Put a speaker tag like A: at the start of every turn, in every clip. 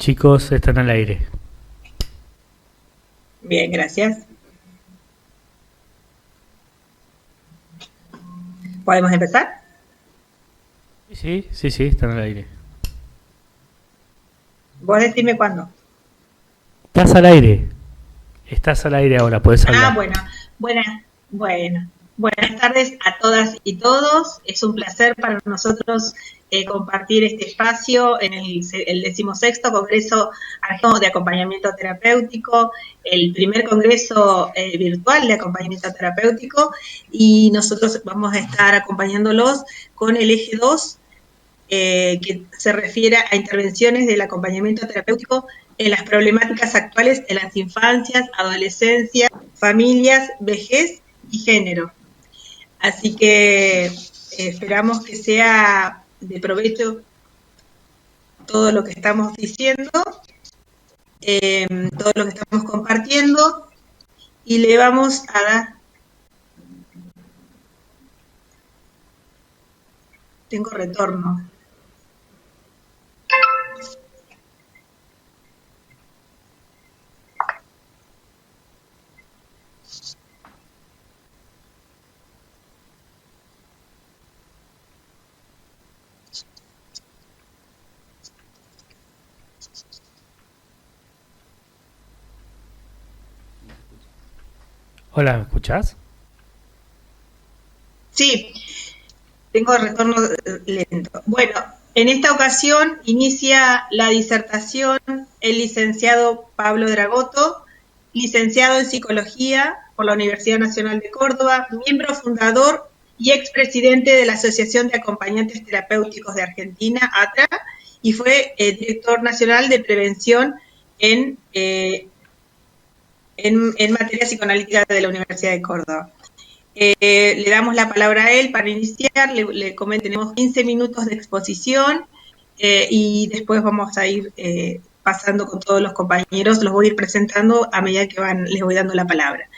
A: Chicos, están al aire.
B: Bien, gracias. ¿Podemos empezar?
A: Sí, están al aire.
B: Vos decime cuándo.
A: Estás al aire. Estás al aire ahora, puedes
B: Ah,
A: hablar.
B: bueno, buenas, bueno. Buenas tardes a todas y todos. Es un placer para nosotros compartir este espacio en el 16º Congreso Argentino de Acompañamiento Terapéutico, el primer congreso virtual de acompañamiento terapéutico, y nosotros vamos a estar acompañándolos con el eje 2, que se refiere a intervenciones del acompañamiento terapéutico en las problemáticas actuales en las infancias, adolescencias, familias, vejez y género. Así que esperamos que sea de provecho todo lo que estamos diciendo, todo lo que estamos compartiendo, y le vamos a dar... Tengo retorno.
A: Hola, ¿me escuchás?
B: Sí, tengo retorno lento. Bueno, en esta ocasión inicia la disertación el licenciado Pablo Dragoto, licenciado en Psicología por la Universidad Nacional de Córdoba, miembro fundador y expresidente de la Asociación de Acompañantes Terapéuticos de Argentina, ATRA, y fue director nacional de prevención en materia psicoanalítica de la Universidad de Córdoba. Le damos la palabra a él para iniciar, le comento, tenemos 15 minutos de exposición y después vamos a ir pasando con todos los compañeros, los voy a ir presentando a medida que les voy dando la palabra.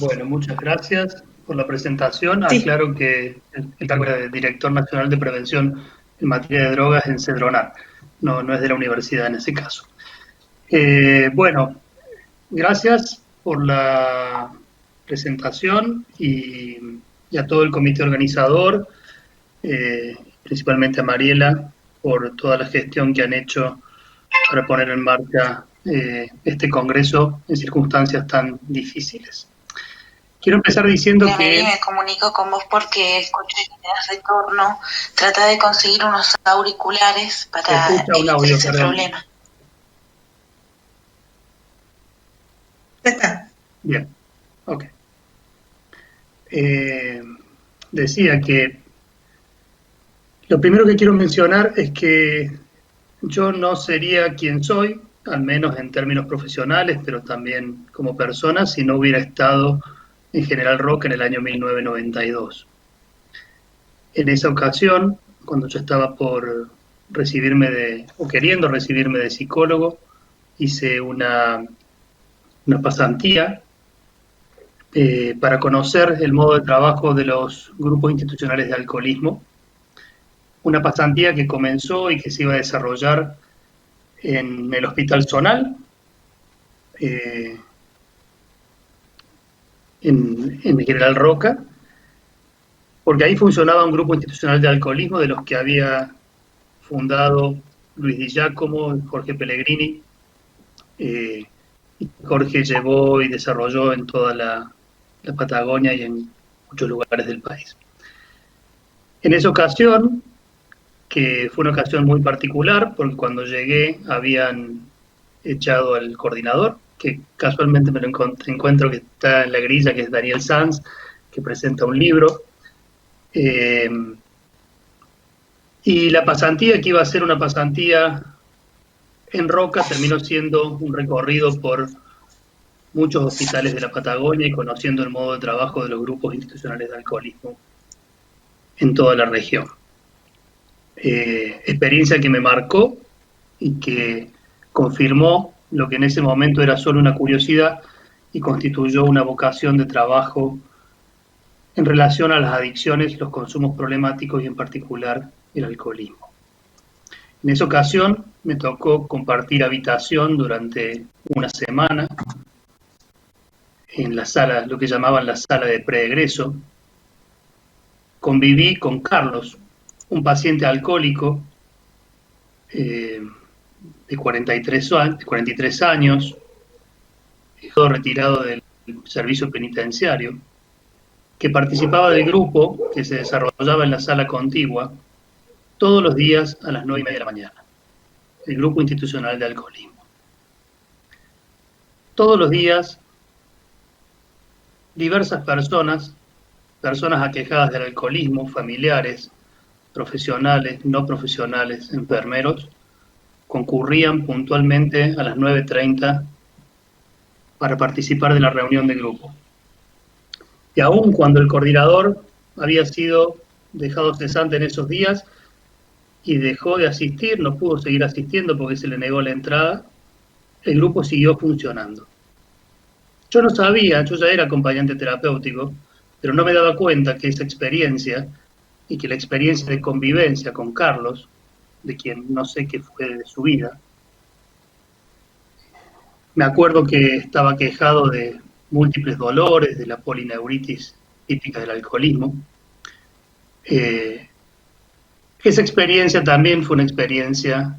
C: Bueno, muchas gracias por la presentación.
B: Sí.
C: Aclaro que el cargo de Director Nacional de Prevención en materia de drogas en CEDRONAR, no es de la universidad en ese caso. Bueno, gracias por la presentación y a todo el comité organizador, principalmente a Mariela, por toda la gestión que han hecho para poner en marcha este congreso en circunstancias tan difíciles. Quiero empezar diciendo que...
D: Me comunico con vos porque escuché que tenés retorno. Trata de conseguir unos auriculares para evitar ese problema.
B: Ya está.
C: Bien, ok. Decía que lo primero que quiero mencionar es que yo no sería quien soy, al menos en términos profesionales, pero también como persona, si no hubiera estado en General Roca en el año 1992. En esa ocasión, cuando yo estaba por queriendo recibirme de psicólogo, hice una pasantía para conocer el modo de trabajo de los grupos institucionales de alcoholismo. Una pasantía que comenzó y que se iba a desarrollar en el Hospital Zonal, en General Roca, porque ahí funcionaba un grupo institucional de alcoholismo de los que había fundado Luis Di Giacomo, Jorge Pellegrini, y Jorge llevó y desarrolló en toda la Patagonia y en muchos lugares del país. En esa ocasión, que fue una ocasión muy particular, porque cuando llegué habían echado al coordinador, que casualmente me lo encuentro que está en la grilla, que es Daniel Sanz, que presenta un libro. Y la pasantía, que iba a ser una pasantía en Roca, terminó siendo un recorrido por muchos hospitales de la Patagonia y conociendo el modo de trabajo de los grupos institucionales de alcoholismo en toda la región. Experiencia que me marcó y que confirmó lo que en ese momento era solo una curiosidad y constituyó una vocación de trabajo en relación a las adicciones y los consumos problemáticos y en particular el alcoholismo. En esa ocasión me tocó compartir habitación durante una semana en la sala, lo que llamaban la sala de preegreso. Conviví con Carlos, un paciente alcohólico de 43 años, todo retirado del servicio penitenciario, que participaba del grupo que se desarrollaba en la sala contigua todos los días a las 9:30 de la mañana, el Grupo Institucional de Alcoholismo. Todos los días, diversas personas aquejadas del alcoholismo, familiares, profesionales, no profesionales, enfermeros, concurrían puntualmente a las 9:30 para participar de la reunión de grupo. Y aun cuando el coordinador había sido dejado cesante en esos días y dejó de asistir, no pudo seguir asistiendo porque se le negó la entrada, el grupo siguió funcionando. Yo no sabía, yo ya era acompañante terapéutico, pero no me daba cuenta que esa experiencia y que la experiencia de convivencia con Carlos, de quien no sé qué fue de su vida, me acuerdo que estaba quejado de múltiples dolores, de la polineuritis típica del alcoholismo. Esa experiencia también fue una experiencia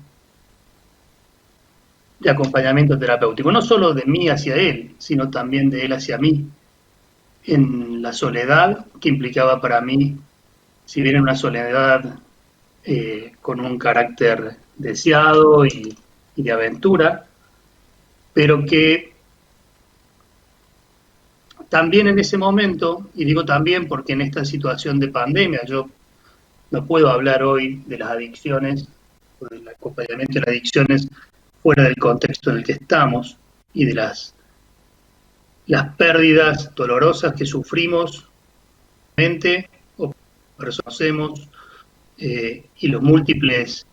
C: de acompañamiento terapéutico, no solo de mí hacia él, sino también de él hacia mí, en la soledad que implicaba para mí, si bien en una soledad con un carácter deseado y de aventura, pero que también en ese momento, y digo también porque en esta situación de pandemia, yo no puedo hablar hoy de las adicciones o del acompañamiento de las adicciones fuera del contexto en el que estamos y de las pérdidas dolorosas que sufrimos mente o reconocemos y los múltiples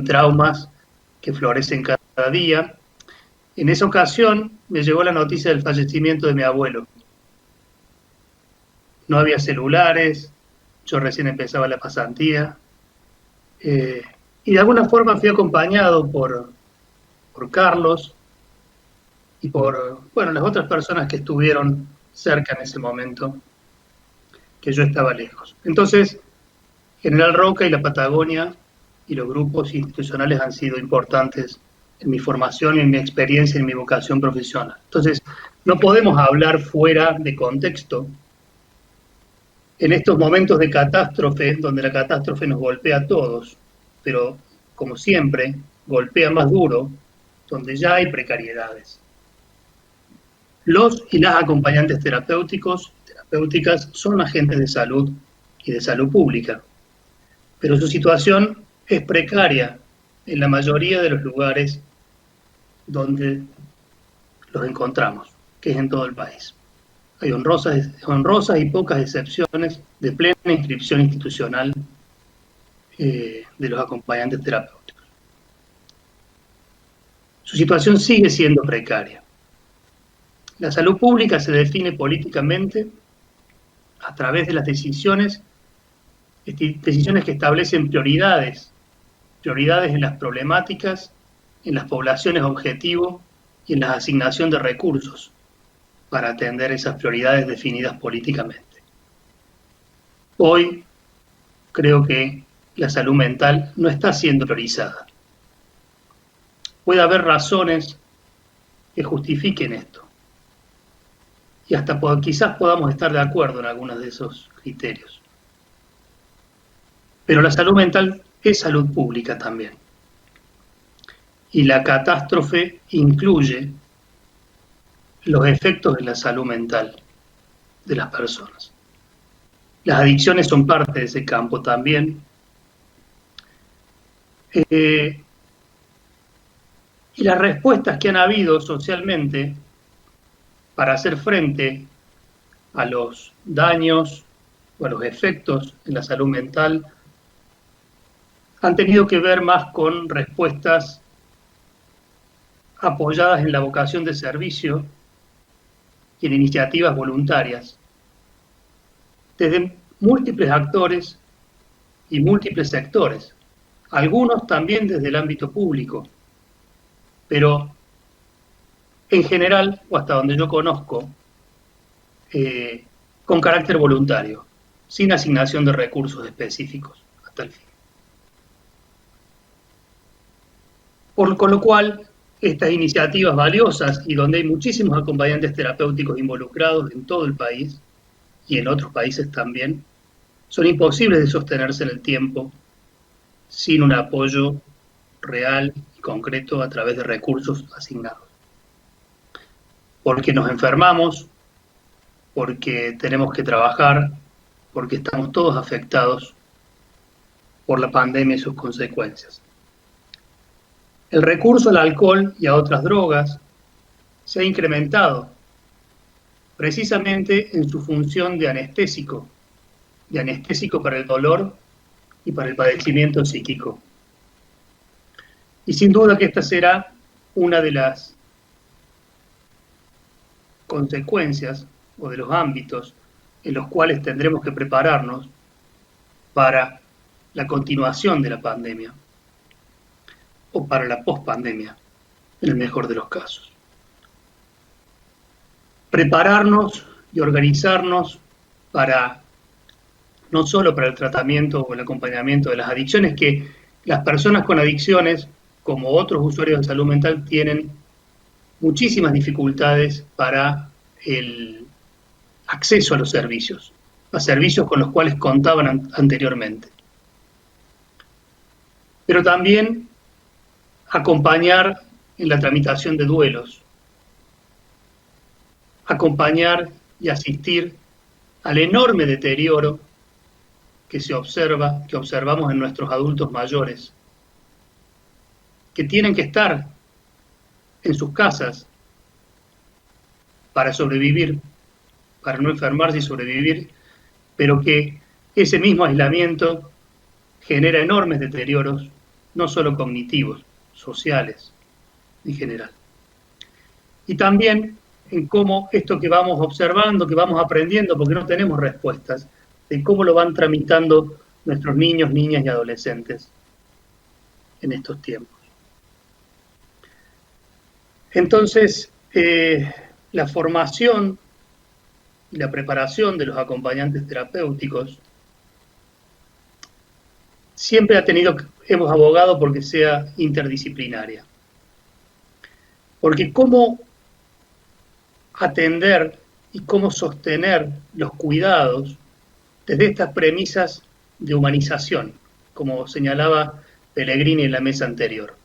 C: traumas que florecen cada día. En esa ocasión me llegó la noticia del fallecimiento de mi abuelo. No había celulares, yo recién empezaba la pasantía, y de alguna forma fui acompañado por Carlos y por las otras personas que estuvieron cerca en ese momento, que yo estaba lejos. Entonces, General Roca y la Patagonia y los grupos institucionales han sido importantes en mi formación y en mi experiencia y en mi vocación profesional. Entonces, no podemos hablar fuera de contexto en estos momentos de catástrofe, donde la catástrofe nos golpea a todos, pero como siempre, golpea más duro, donde ya hay precariedades. Los y las acompañantes terapéuticas son agentes de salud y de salud pública, pero su situación es precaria en la mayoría de los lugares donde los encontramos, que es en todo el país. Hay honrosas y pocas excepciones de plena inscripción institucional de los acompañantes terapéuticos. Su situación sigue siendo precaria. La salud pública se define políticamente a través de las decisiones que establecen prioridades en las problemáticas, en las poblaciones objetivo y en la asignación de recursos para atender esas prioridades definidas políticamente. Hoy creo que la salud mental no está siendo priorizada. Puede haber razones que justifiquen esto. Y hasta quizás podamos estar de acuerdo en algunos de esos criterios. Pero la salud mental es salud pública también. Y la catástrofe incluye los efectos de la salud mental de las personas. Las adicciones son parte de ese campo también. Y las respuestas que han habido socialmente para hacer frente a los daños o a los efectos en la salud mental han tenido que ver más con respuestas apoyadas en la vocación de servicio y en iniciativas voluntarias, desde múltiples actores y múltiples sectores, algunos también desde el ámbito público, pero en general, o hasta donde yo conozco, con carácter voluntario, sin asignación de recursos específicos hasta el fin. Con lo cual, estas iniciativas valiosas y donde hay muchísimos acompañantes terapéuticos involucrados en todo el país y en otros países también, son imposibles de sostenerse en el tiempo sin un apoyo real y concreto a través de recursos asignados. Porque nos enfermamos, porque tenemos que trabajar, porque estamos todos afectados por la pandemia y sus consecuencias. El recurso al alcohol y a otras drogas se ha incrementado precisamente en su función de anestésico para el dolor y para el padecimiento psíquico. Y sin duda que esta será una de las consecuencias o de los ámbitos en los cuales tendremos que prepararnos para la continuación de la pandemia o para la pospandemia, en el mejor de los casos. Prepararnos y organizarnos para no solo para el tratamiento o el acompañamiento de las adicciones, que las personas con adicciones, como otros usuarios de salud mental, tienen muchísimas dificultades para el acceso a los servicios con los cuales contaban anteriormente. Pero también acompañar en la tramitación de duelos, acompañar y asistir al enorme deterioro que observamos en nuestros adultos mayores, que tienen que estar en sus casas para sobrevivir, para no enfermarse y sobrevivir, pero que ese mismo aislamiento genera enormes deterioros, no solo cognitivos, sociales en general. Y también en cómo esto que vamos observando, que vamos aprendiendo, porque no tenemos respuestas, de cómo lo van tramitando nuestros niños, niñas y adolescentes en estos tiempos. Entonces, la formación y la preparación de los acompañantes terapéuticos siempre hemos abogado porque sea interdisciplinaria. Porque cómo atender y cómo sostener los cuidados desde estas premisas de humanización, como señalaba Pellegrini en la mesa anterior.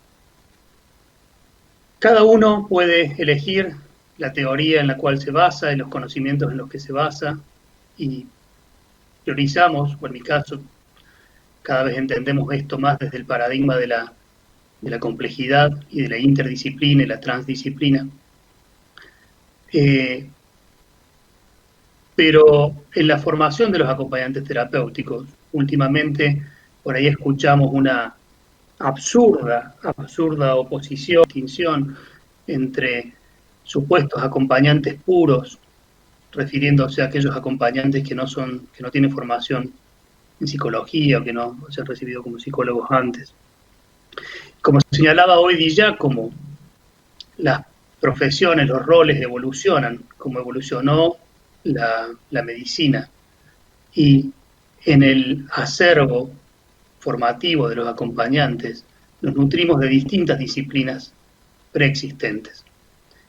C: Cada uno puede elegir la teoría en la cual se basa, en los conocimientos en los que se basa, y priorizamos, o en mi caso, cada vez entendemos esto más desde el paradigma de la complejidad y de la interdisciplina y la transdisciplina. Pero en la formación de los acompañantes terapéuticos, últimamente por ahí escuchamos una absurda oposición, distinción entre supuestos acompañantes puros, refiriéndose a aquellos acompañantes que no tienen formación en psicología o que no se han recibido como psicólogos antes. Como señalaba hoy Di Giacomo, las profesiones, los roles evolucionan, como evolucionó la medicina, y en el acervo formativo de los acompañantes nos nutrimos de distintas disciplinas preexistentes.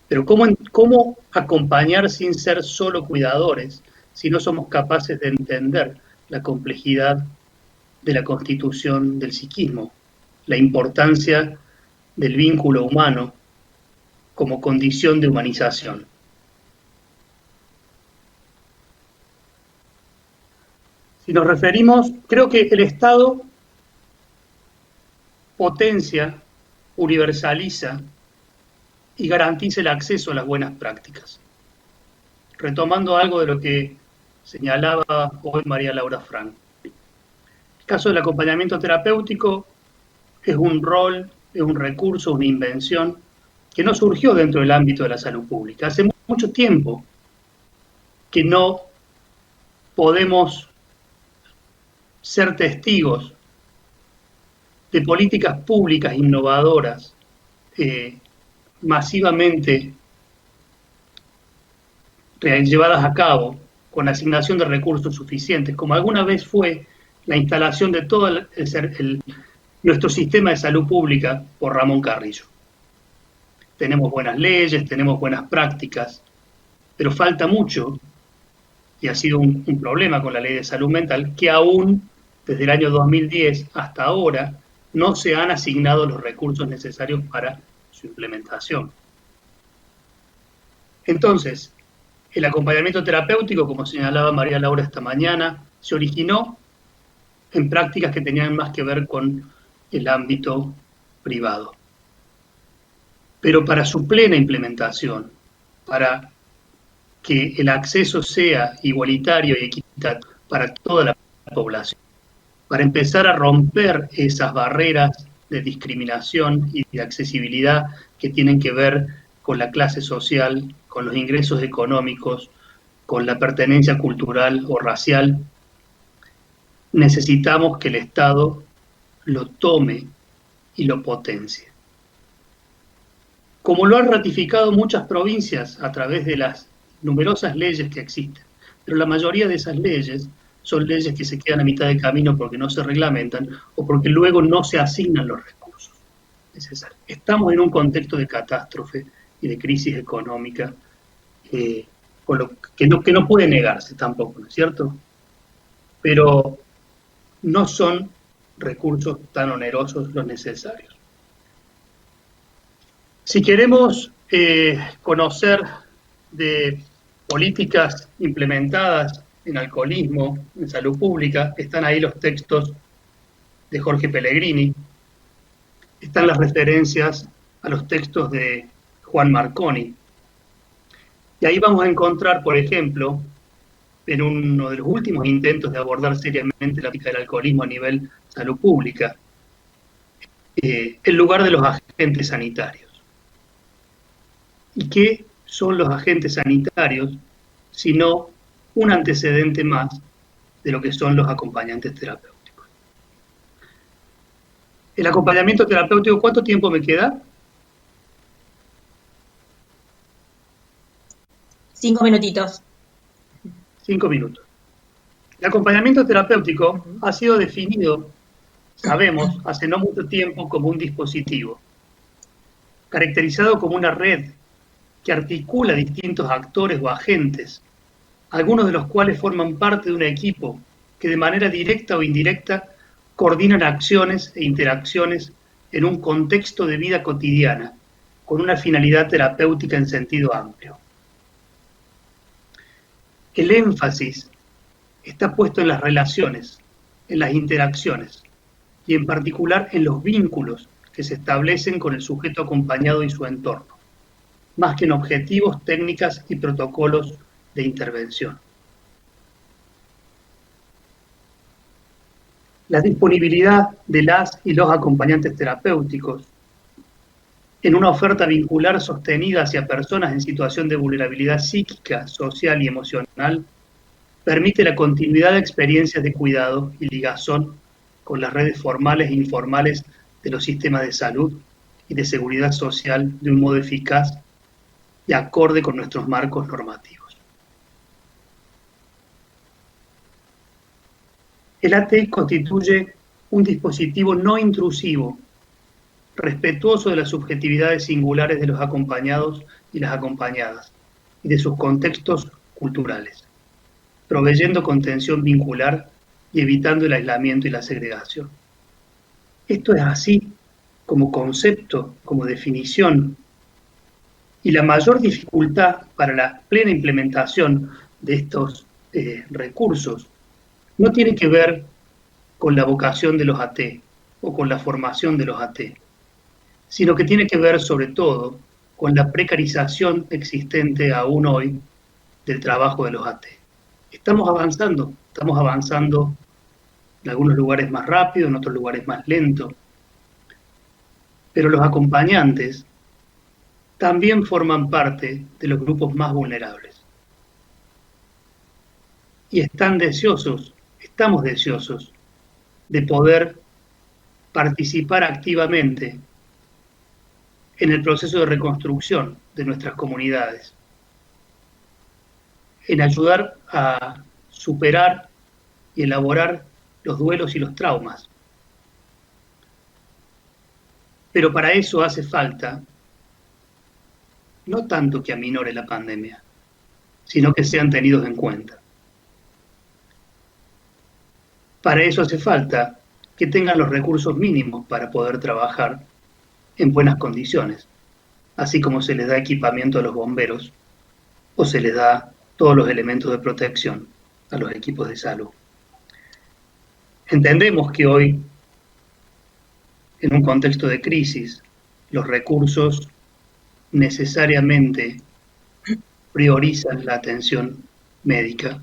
C: Pero ¿cómo acompañar sin ser solo cuidadores si no somos capaces de entender la complejidad de la constitución del psiquismo, la importancia del vínculo humano como condición de humanización? Si nos referimos, creo que el Estado potencia, universaliza y garantiza el acceso a las buenas prácticas. Retomando algo de lo que señalaba hoy María Laura Frank. El caso del acompañamiento terapéutico es un rol, es un recurso, una invención que no surgió dentro del ámbito de la salud pública. Hace mucho tiempo que no podemos ser testigos de políticas públicas innovadoras masivamente llevadas a cabo con asignación de recursos suficientes, como alguna vez fue la instalación de todo nuestro sistema de salud pública por Ramón Carrillo. Tenemos buenas leyes, tenemos buenas prácticas, pero falta mucho, y ha sido un problema con la ley de salud mental, que aún desde el año 2010 hasta ahora no se han asignado los recursos necesarios para su implementación. Entonces, el acompañamiento terapéutico, como señalaba María Laura esta mañana, se originó en prácticas que tenían más que ver con el ámbito privado. Pero para su plena implementación, para que el acceso sea igualitario y equitativo para toda la población, para empezar a romper esas barreras de discriminación y de accesibilidad que tienen que ver con la clase social, con los ingresos económicos, con la pertenencia cultural o racial, necesitamos que el Estado lo tome y lo potencie. Como lo han ratificado muchas provincias a través de las numerosas leyes que existen, pero la mayoría de esas leyes son leyes que se quedan a mitad de camino porque no se reglamentan o porque luego no se asignan los recursos necesarios. Estamos en un contexto de catástrofe y de crisis económica, con lo que no puede negarse tampoco, ¿no es cierto? Pero no son recursos tan onerosos los necesarios. Si queremos conocer de políticas implementadas en alcoholismo, en salud pública, están ahí los textos de Jorge Pellegrini, están las referencias a los textos de Juan Marconi. Y ahí vamos a encontrar, por ejemplo, en uno de los últimos intentos de abordar seriamente la política del alcoholismo a nivel salud pública, el lugar de los agentes sanitarios. ¿Y qué son los agentes sanitarios sino un antecedente más de lo que son los acompañantes terapéuticos? El acompañamiento terapéutico, ¿cuánto tiempo me queda?
B: 5 minutitos.
C: 5 minutos. El acompañamiento terapéutico ha sido definido, sabemos, hace no mucho tiempo como un dispositivo, caracterizado como una red que articula distintos actores o agentes, algunos de los cuales forman parte de un equipo que de manera directa o indirecta coordinan acciones e interacciones en un contexto de vida cotidiana, con una finalidad terapéutica en sentido amplio. El énfasis está puesto en las relaciones, en las interacciones, y en particular en los vínculos que se establecen con el sujeto acompañado y su entorno, más que en objetivos, técnicas y protocolos de intervención. La disponibilidad de las y los acompañantes terapéuticos en una oferta vincular sostenida hacia personas en situación de vulnerabilidad psíquica, social y emocional permite la continuidad de experiencias de cuidado y ligazón con las redes formales e informales de los sistemas de salud y de seguridad social de un modo eficaz y acorde con nuestros marcos normativos. El AT constituye un dispositivo no intrusivo, respetuoso de las subjetividades singulares de los acompañados y las acompañadas y de sus contextos culturales, proveyendo contención vincular y evitando el aislamiento y la segregación. Esto es así como concepto, como definición, y la mayor dificultad para la plena implementación de estos recursos no tiene que ver con la vocación de los AT o con la formación de los AT, sino que tiene que ver sobre todo con la precarización existente aún hoy del trabajo de los AT. Estamos avanzando en algunos lugares más rápido, en otros lugares más lento, pero los acompañantes también forman parte de los grupos más vulnerables. Y estamos deseosos de poder participar activamente en el proceso de reconstrucción de nuestras comunidades, en ayudar a superar y elaborar los duelos y los traumas. Pero para eso hace falta no tanto que aminore la pandemia, sino que sean tenidos en cuenta. Para eso hace falta que tengan los recursos mínimos para poder trabajar en buenas condiciones, así como se les da equipamiento a los bomberos o se les da todos los elementos de protección a los equipos de salud. Entendemos que hoy, en un contexto de crisis, los recursos necesariamente priorizan la atención médica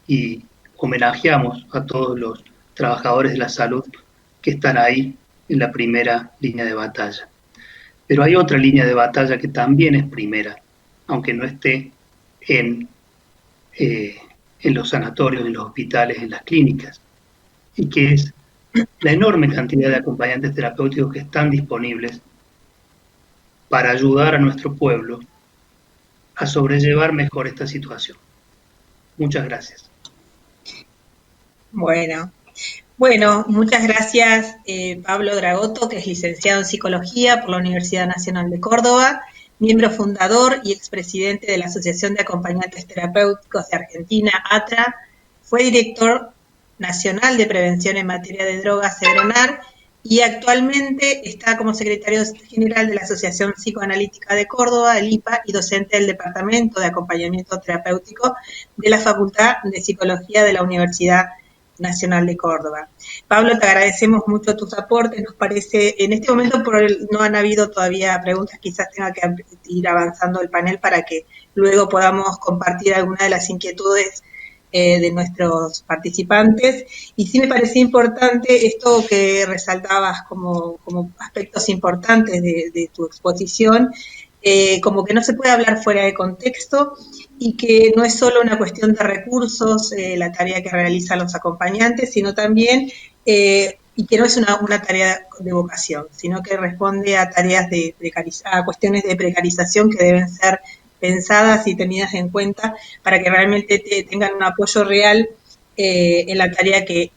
C: y homenajeamos a todos los trabajadores de la salud que están ahí en la primera línea de batalla. Pero hay otra línea de batalla que también es primera, aunque no esté en los sanatorios, en los hospitales, en las clínicas, y que es la enorme cantidad de acompañantes terapéuticos que están disponibles para ayudar a nuestro pueblo a sobrellevar mejor esta situación. Muchas gracias.
B: Bueno, muchas gracias Pablo Dragotto, que es licenciado en Psicología por la Universidad Nacional de Córdoba, miembro fundador y expresidente de la Asociación de Acompañantes Terapéuticos de Argentina, ATRA, fue director nacional de Prevención en Materia de Drogas, EDRONAR, y actualmente está como secretario general de la Asociación Psicoanalítica de Córdoba, el IPA, y docente del Departamento de Acompañamiento Terapéutico de la Facultad de Psicología de la Universidad Nacional de Córdoba. Pablo, te agradecemos mucho tus aportes. Nos parece, en este momento no han habido todavía preguntas, quizás tenga que ir avanzando el panel para que luego podamos compartir algunas de las inquietudes de nuestros participantes. Y sí me parecía importante esto que resaltabas como aspectos importantes de tu exposición, como que no se puede hablar fuera de contexto y que no es solo una cuestión de recursos la tarea que realizan los acompañantes, sino también, y que no es una tarea de vocación, sino que responde a tareas a cuestiones de precarización que deben ser pensadas y tenidas en cuenta para que realmente tengan un apoyo real en la tarea que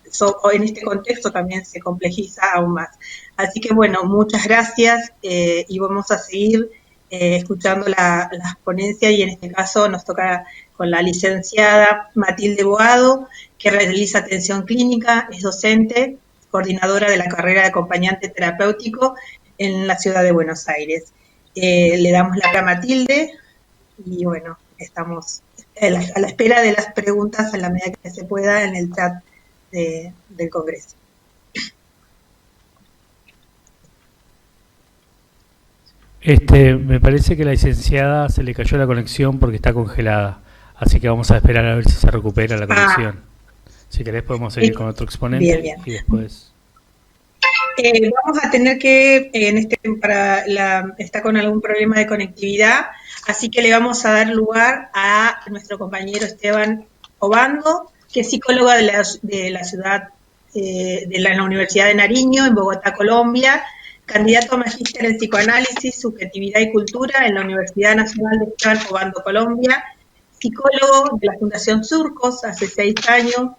B: en este contexto también se complejiza aún más. Así que bueno, muchas gracias y vamos a seguir escuchando las ponencias, y en este caso nos toca con la licenciada Matilde Boado, que realiza atención clínica, es docente, coordinadora de la carrera de acompañante terapéutico en la ciudad de Buenos Aires. Le damos la palabra a Matilde y bueno, estamos a la espera de las preguntas en la medida que se pueda en el chat del Congreso.
A: Me parece que a la licenciada se le cayó la conexión porque está congelada, así que vamos a esperar a ver si se recupera la conexión. Si querés podemos seguir con otro exponente. Bien. Y después...
B: vamos a tener que, está con algún problema de conectividad, así que le vamos a dar lugar a nuestro compañero Esteban Obando, que es psicólogo de la ciudad, de la Universidad de Nariño, en Bogotá, Colombia, candidato a magíster en psicoanálisis, subjetividad y cultura en la Universidad Nacional de Esteban Obando, Colombia, psicólogo de la Fundación Surcos hace 6 años,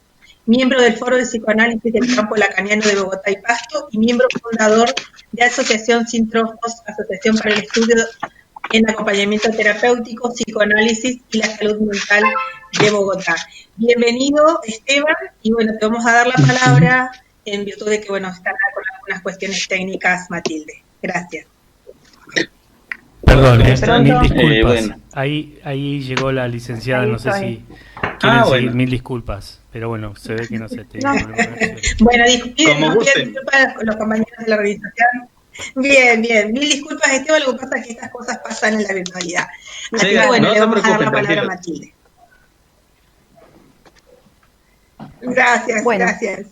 B: miembro del Foro de Psicoanálisis del Campo Lacaniano de Bogotá y Pasto, y miembro fundador de Asociación Sin Trozos, Asociación para el Estudio en Acompañamiento Terapéutico, Psicoanálisis y la Salud Mental de Bogotá. Bienvenido, Esteban, y bueno, te vamos a dar la palabra en virtud de que, bueno, están con algunas cuestiones técnicas, Matilde. Gracias.
A: Perdón, mil disculpas. Bueno. Ahí llegó la licenciada, ahí no sé si quieren seguir, mil disculpas. Pero bueno, se ve que no se te...
B: Bueno, disculpas los compañeros de la organización. Bien, mil disculpas, Esteban, lo que pasa es que estas cosas pasan en la virtualidad. Así que bueno, le vamos a dar la palabra a Matilde. Gracias, bueno. Gracias.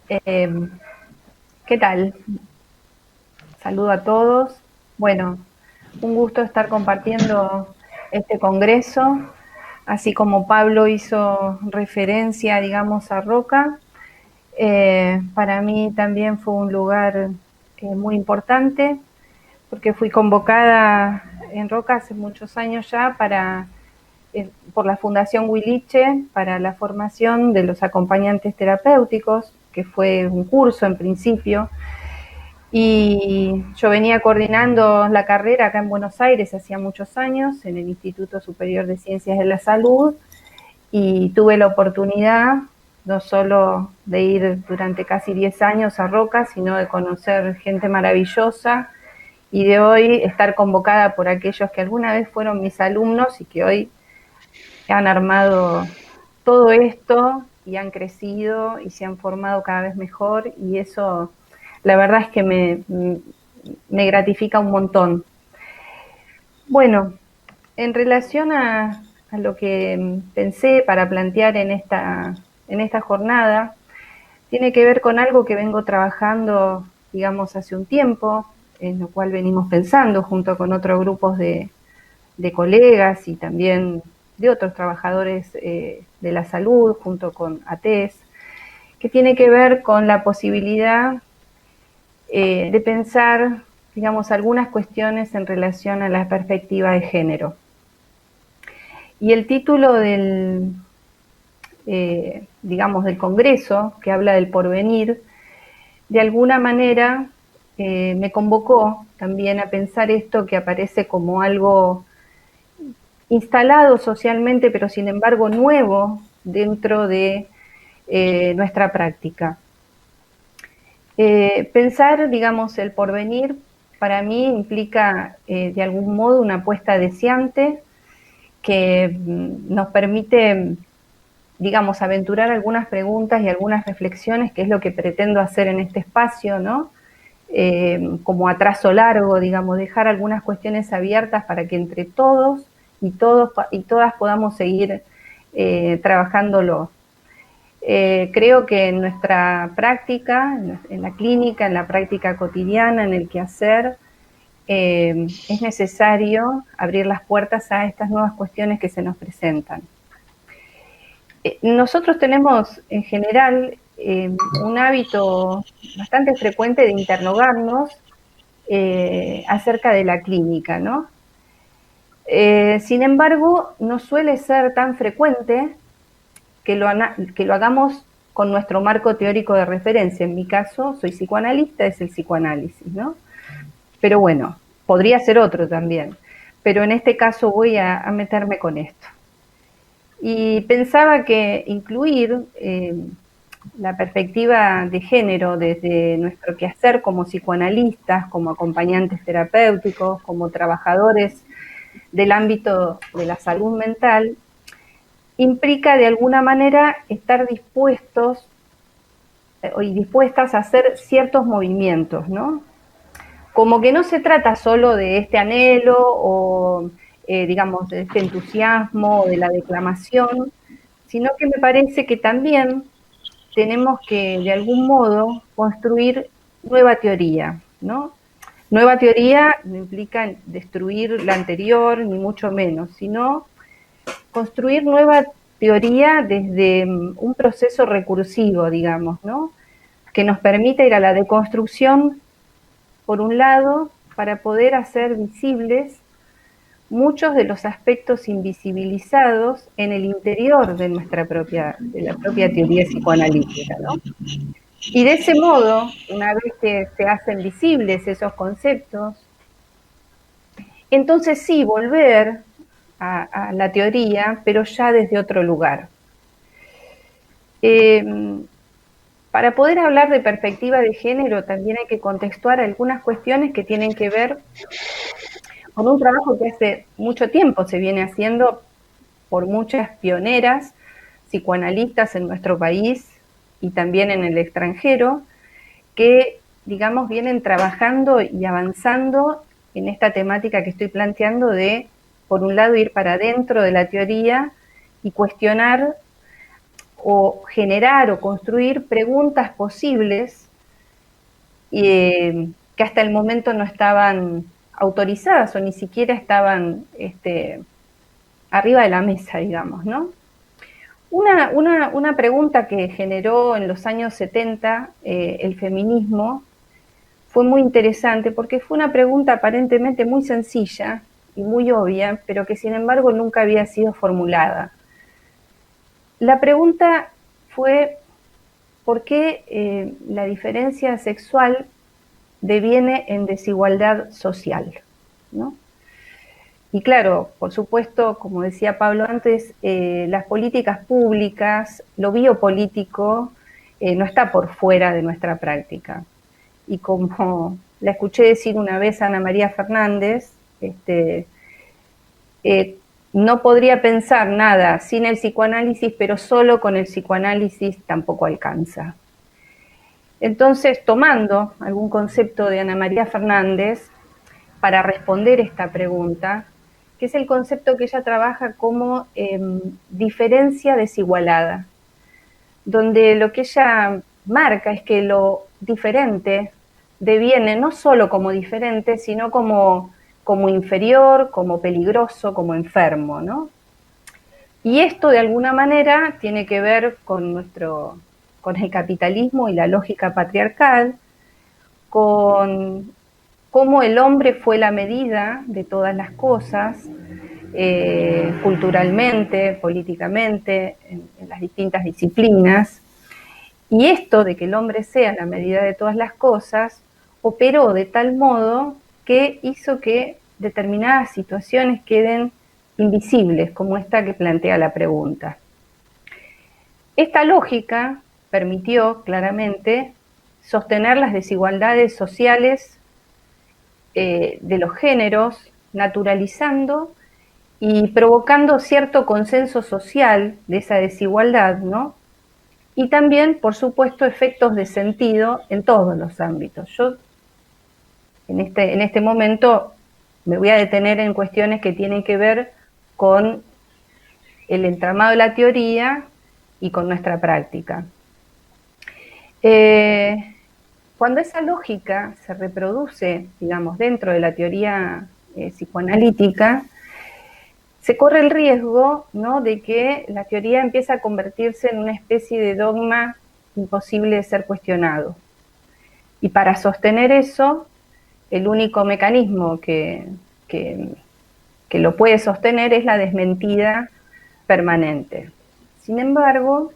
E: ¿Qué tal? Saludo a todos. Bueno, un gusto estar compartiendo este congreso, así como Pablo hizo referencia, digamos, a Roca. Para mí también fue un lugar muy importante, porque fui convocada en Roca hace muchos años ya por la Fundación Huiliche para la formación de los acompañantes terapéuticos, que fue un curso en principio, y yo venía coordinando la carrera acá en Buenos Aires hacía muchos años, en el Instituto Superior de Ciencias de la Salud, y tuve la oportunidad no solo de ir durante casi 10 años a Roca, sino de conocer gente maravillosa y de hoy estar convocada por aquellos que alguna vez fueron mis alumnos y que hoy han armado todo esto y han crecido y se han formado cada vez mejor, y eso la verdad es que me gratifica un montón. Bueno, en relación a lo que pensé para plantear en esta jornada, tiene que ver con algo que vengo trabajando, digamos, hace un tiempo, en lo cual venimos pensando junto con otros grupos de colegas y también de otros trabajadores de la salud, junto con ATES, que tiene que ver con la posibilidad de pensar, digamos, algunas cuestiones en relación a la perspectiva de género. Y el título del Congreso, que habla del porvenir, de alguna manera me convocó también a pensar esto que aparece como algo instalado socialmente, pero sin embargo nuevo dentro de nuestra práctica. Pensar, digamos, el porvenir para mí implica de algún modo una apuesta deseante que nos permite, digamos, aventurar algunas preguntas y algunas reflexiones, que es lo que pretendo hacer en este espacio, ¿no? Como a trazo largo, digamos, dejar algunas cuestiones abiertas para que entre todos y todas podamos seguir trabajándlo. Creo que en nuestra práctica, en la clínica, en la práctica cotidiana, en el quehacer, es necesario abrir las puertas a estas nuevas cuestiones que se nos presentan. Nosotros tenemos en general un hábito bastante frecuente de interrogarnos acerca de la clínica, ¿no? Sin embargo, no suele ser tan frecuente que lo hagamos con nuestro marco teórico de referencia. En mi caso, soy psicoanalista, es el psicoanálisis, ¿no? Pero bueno, podría ser otro también. Pero en este caso voy a meterme con esto. Y pensaba que incluir la perspectiva de género desde nuestro quehacer como psicoanalistas, como acompañantes terapéuticos, como trabajadores del ámbito de la salud mental, implica de alguna manera estar dispuestos y dispuestas a hacer ciertos movimientos, ¿no? Como que no se trata solo de este anhelo o, digamos, de este entusiasmo o de la declamación, sino que me parece que también tenemos que, de algún modo, construir nueva teoría, ¿no? Nueva teoría no implica destruir la anterior, ni mucho menos, sino construir nueva teoría desde un proceso recursivo, digamos, ¿no? Que nos permita ir a la deconstrucción, por un lado, para poder hacer visibles muchos de los aspectos invisibilizados en el interior de la propia teoría psicoanalítica, ¿no? Y de ese modo, una vez que se hacen visibles esos conceptos, entonces sí, volver a la teoría, pero ya desde otro lugar. Para poder hablar de perspectiva de género también hay que contextuar algunas cuestiones que tienen que ver con un trabajo que hace mucho tiempo se viene haciendo por muchas pioneras psicoanalistas en nuestro país y también en el extranjero, que, digamos, vienen trabajando y avanzando en esta temática que estoy planteando de, por un lado, ir para dentro de la teoría y cuestionar o generar o construir preguntas posibles que hasta el momento no estaban autorizadas o ni siquiera estaban arriba de la mesa, digamos, ¿no? Una pregunta que generó en los años 70 el feminismo fue muy interesante porque fue una pregunta aparentemente muy sencilla y muy obvia, pero que sin embargo nunca había sido formulada. La pregunta fue ¿por qué la diferencia sexual deviene en desigualdad social? ¿No? Y claro, por supuesto, como decía Pablo antes, las políticas públicas, lo biopolítico, no está por fuera de nuestra práctica. Y como la escuché decir una vez a Ana María Fernández, no podría pensar nada sin el psicoanálisis, pero solo con el psicoanálisis tampoco alcanza. Entonces, tomando algún concepto de Ana María Fernández para responder esta pregunta, que es el concepto que ella trabaja como diferencia desigualada, donde lo que ella marca es que lo diferente deviene no solo como diferente, sino como inferior, como peligroso, como enfermo, ¿no? Y esto de alguna manera tiene que ver con el capitalismo y la lógica patriarcal, con cómo el hombre fue la medida de todas las cosas, culturalmente, políticamente, en las distintas disciplinas. Y esto de que el hombre sea la medida de todas las cosas, operó de tal modo que hizo que determinadas situaciones queden invisibles, como esta que plantea la pregunta. Esta lógica permitió claramente sostener las desigualdades sociales de los géneros, naturalizando y provocando cierto consenso social de esa desigualdad, ¿no? Y también, por supuesto, efectos de sentido en todos los ámbitos. Yo, en este momento, me voy a detener en cuestiones que tienen que ver con el entramado de la teoría y con nuestra práctica. Cuando esa lógica se reproduce, digamos, dentro de la teoría psicoanalítica, se corre el riesgo, ¿no?, de que la teoría empiece a convertirse en una especie de dogma imposible de ser cuestionado. Y para sostener eso, el único mecanismo que lo puede sostener es la desmentida permanente. Sin embargo,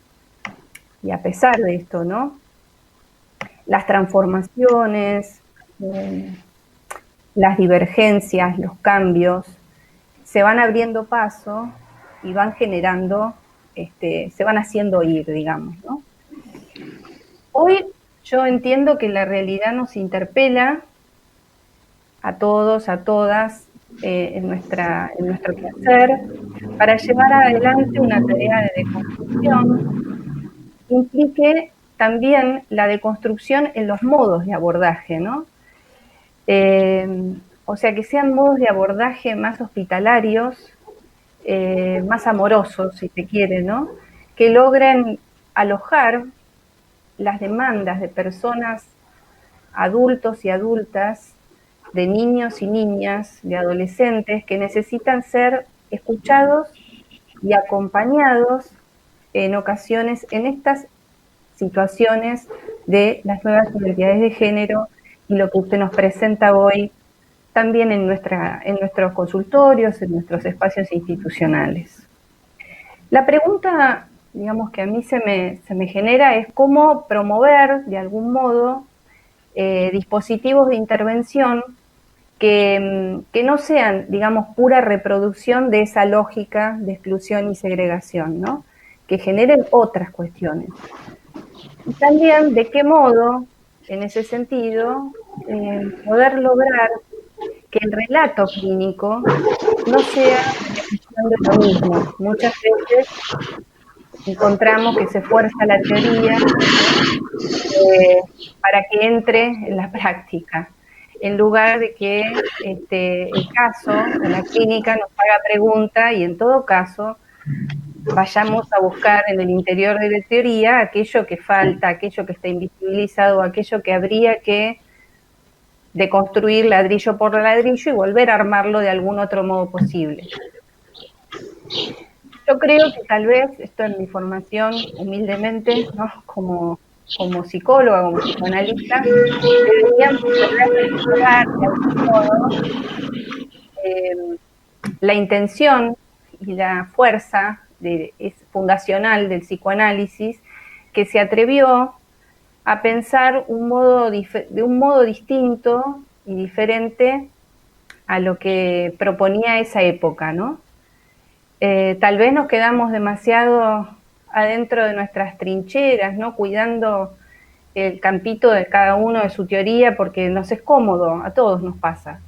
E: y a pesar de esto, ¿no?, las transformaciones, las divergencias, los cambios, se van abriendo paso y van generando, se van haciendo oír, digamos, ¿no? Hoy yo entiendo que la realidad nos interpela a todos, a todas, en nuestro quehacer, para llevar adelante una tarea de deconstrucción que implique también la deconstrucción en los modos de abordaje, ¿no? O sea, que sean modos de abordaje más hospitalarios, más amorosos, si se quiere, ¿no? Que logren alojar las demandas de personas, adultos y adultas, de niños y niñas, de adolescentes, que necesitan ser escuchados y acompañados en ocasiones en estas situaciones de las nuevas identidades de género y lo que usted nos presenta hoy también en nuestros consultorios, en nuestros espacios institucionales. La pregunta, digamos, que a mí se me genera es cómo promover, de algún modo, dispositivos de intervención que no sean, digamos, pura reproducción de esa lógica de exclusión y segregación, ¿no?, que generen otras cuestiones. Y también de qué modo, en ese sentido, poder lograr que el relato clínico no sea de lo mismo. Muchas veces encontramos que se fuerza la teoría para que entre en la práctica, en lugar de que el caso de la clínica nos haga pregunta y en todo caso vayamos a buscar en el interior de la teoría aquello que falta, aquello que está invisibilizado, aquello que habría que deconstruir ladrillo por ladrillo y volver a armarlo de algún otro modo posible. Yo creo que tal vez, esto es mi formación humildemente, ¿no? Como psicóloga, como psicoanalista, deberíamos reflexionar de algún modo la intención y la fuerza es fundacional del psicoanálisis, que se atrevió a pensar de un modo distinto y diferente a lo que proponía esa época, ¿no? Tal vez nos quedamos demasiado adentro de nuestras trincheras, ¿no? Cuidando el campito de cada uno de su teoría porque nos es cómodo, a todos nos pasa.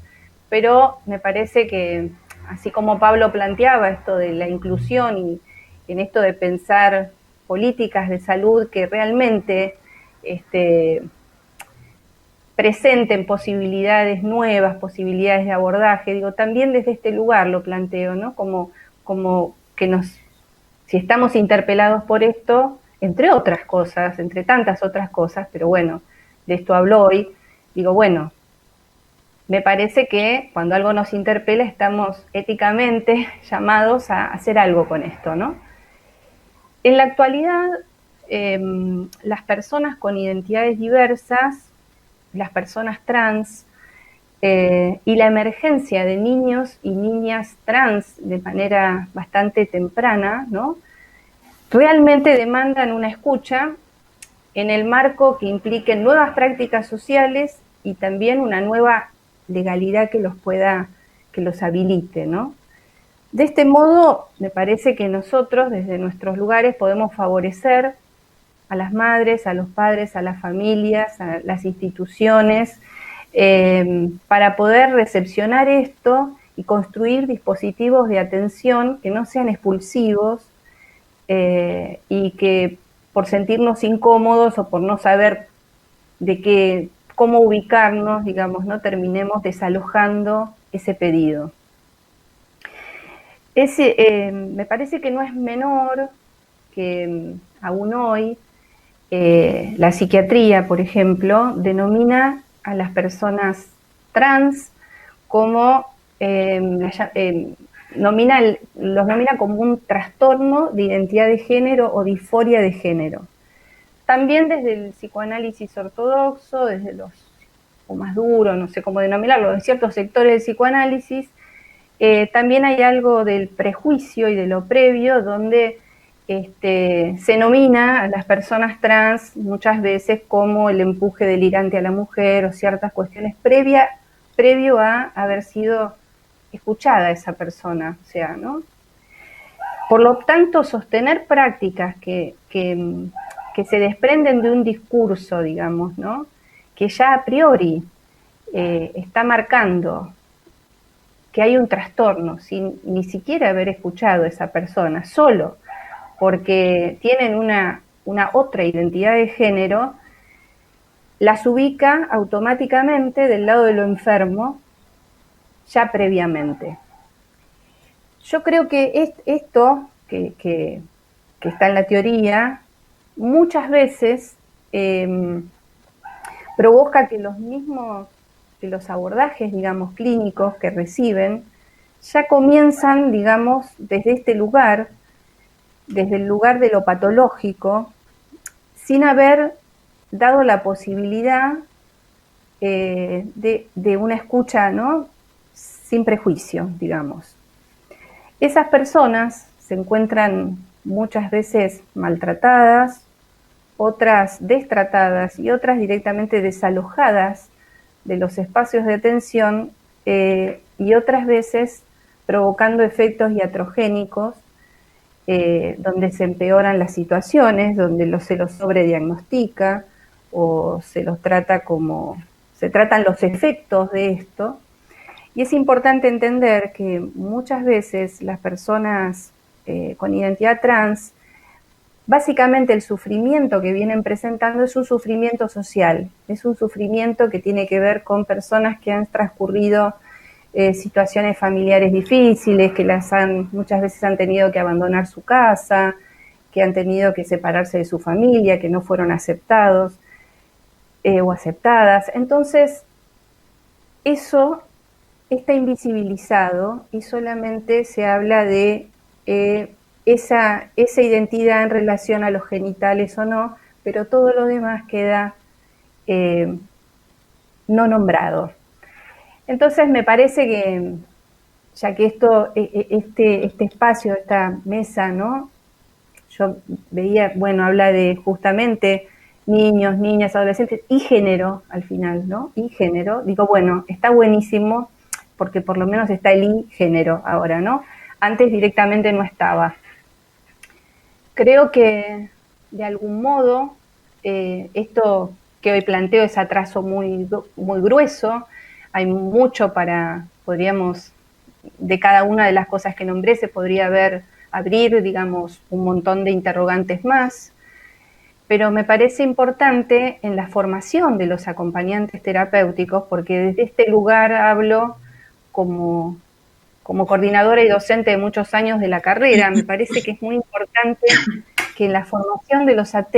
E: Pero me parece que, así como Pablo planteaba esto de la inclusión y en esto de pensar políticas de salud que realmente presenten posibilidades nuevas, posibilidades de abordaje, digo, también desde este lugar lo planteo, ¿no? Como que si estamos interpelados por esto, entre otras cosas, entre tantas otras cosas, pero bueno, de esto hablo hoy, digo, bueno, me parece que cuando algo nos interpela estamos éticamente llamados a hacer algo con esto, ¿no? En la actualidad, las personas con identidades diversas, las personas trans, y la emergencia de niños y niñas trans de manera bastante temprana, ¿no? Realmente demandan una escucha en el marco que implique nuevas prácticas sociales y también una nueva legalidad que los habilite, ¿no? De este modo, me parece que nosotros, desde nuestros lugares, podemos favorecer a las madres, a los padres, a las familias, a las instituciones, para poder recepcionar esto y construir dispositivos de atención que no sean expulsivos y que por sentirnos incómodos o por no saber cómo ubicarnos, digamos, no terminemos desalojando ese pedido. Me parece que no es menor que aún hoy la psiquiatría, por ejemplo, denomina a las personas trans como los nomina como un trastorno de identidad de género o disforia de género. También desde el psicoanálisis ortodoxo, o más duro, no sé cómo denominarlo, de ciertos sectores del psicoanálisis, también hay algo del prejuicio y de lo previo, donde se nomina a las personas trans muchas veces como el empuje delirante a la mujer o ciertas cuestiones previo a haber sido escuchada esa persona, o sea, ¿no? Por lo tanto, sostener prácticas que se desprenden de un discurso, digamos, ¿no? Que ya a priori está marcando que hay un trastorno sin ni siquiera haber escuchado a esa persona, solo porque tienen una otra identidad de género, las ubica automáticamente del lado de lo enfermo ya previamente. Yo creo que esto que está en la teoría muchas veces provoca que los abordajes, digamos, clínicos que reciben ya comienzan, digamos, desde este lugar, desde el lugar de lo patológico, sin haber dado la posibilidad de una escucha, ¿no? Sin prejuicio, digamos. Esas personas se encuentran muchas veces maltratadas, otras destratadas y otras directamente desalojadas de los espacios de atención y otras veces provocando efectos iatrogénicos donde se empeoran las situaciones, donde se los sobrediagnostica o se tratan los efectos de esto. Y es importante entender que muchas veces las personas con identidad trans, básicamente el sufrimiento que vienen presentando es un sufrimiento social, es un sufrimiento que tiene que ver con personas que han transcurrido situaciones familiares difíciles, que muchas veces han tenido que abandonar su casa, que han tenido que separarse de su familia, que no fueron aceptados o aceptadas. Entonces, eso está invisibilizado y solamente se habla de esa identidad en relación a los genitales o no, pero todo lo demás queda no nombrado. Entonces me parece que, ya que este espacio, esta mesa, ¿no? Yo veía, bueno, habla de justamente niños, niñas, adolescentes y género al final, ¿no? Y género. Digo, bueno, está buenísimo porque por lo menos está el y género ahora, ¿no? Antes directamente no estaba. Creo que de algún modo esto que hoy planteo es atraso muy grueso. Hay mucho podríamos, de cada una de las cosas que nombré se podría abrir, digamos, un montón de interrogantes más, pero me parece importante en la formación de los acompañantes terapéuticos, porque desde este lugar hablo como coordinadora y docente de muchos años de la carrera, me parece que es muy importante que en la formación de los AT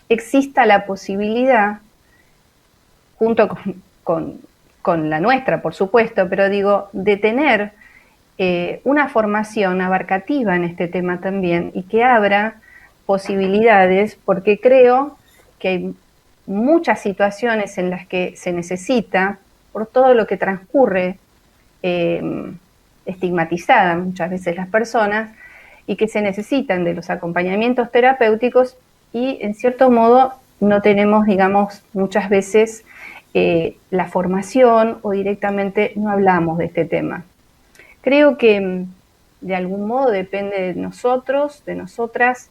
E: exista la posibilidad, junto con la nuestra, por supuesto, pero digo, de tener una formación abarcativa en este tema también y que abra posibilidades, porque creo que hay muchas situaciones en las que se necesita, por todo lo que transcurre, estigmatizada muchas veces las personas, y que se necesitan de los acompañamientos terapéuticos y en cierto modo no tenemos, digamos, muchas veces la formación o directamente no hablamos de este tema. Creo que de algún modo depende de nosotros, de nosotras,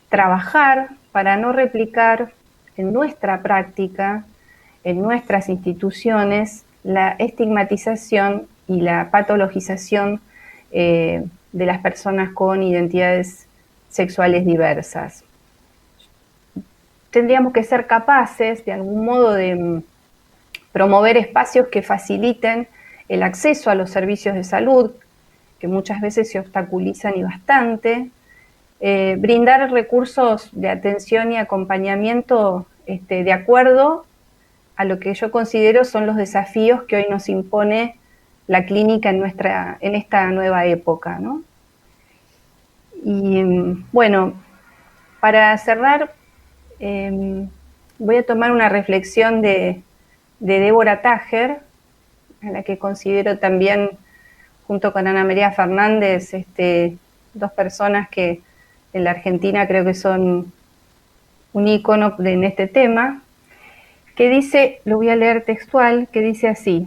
E: trabajar para no replicar en nuestra práctica, en nuestras instituciones, la estigmatización y la patologización de las personas con identidades sexuales diversas. Tendríamos que ser capaces, de algún modo, de promover espacios que faciliten el acceso a los servicios de salud, que muchas veces se obstaculizan y bastante, brindar recursos de atención y acompañamiento de acuerdo a lo que yo considero son los desafíos que hoy nos impone la clínica en esta nueva época, ¿no? Y bueno, para cerrar, voy a tomar una reflexión de Débora Táger, a la que considero también, junto con Ana María Fernández, dos personas que en la Argentina creo que son un ícono en este tema, que dice, lo voy a leer textual, que dice así: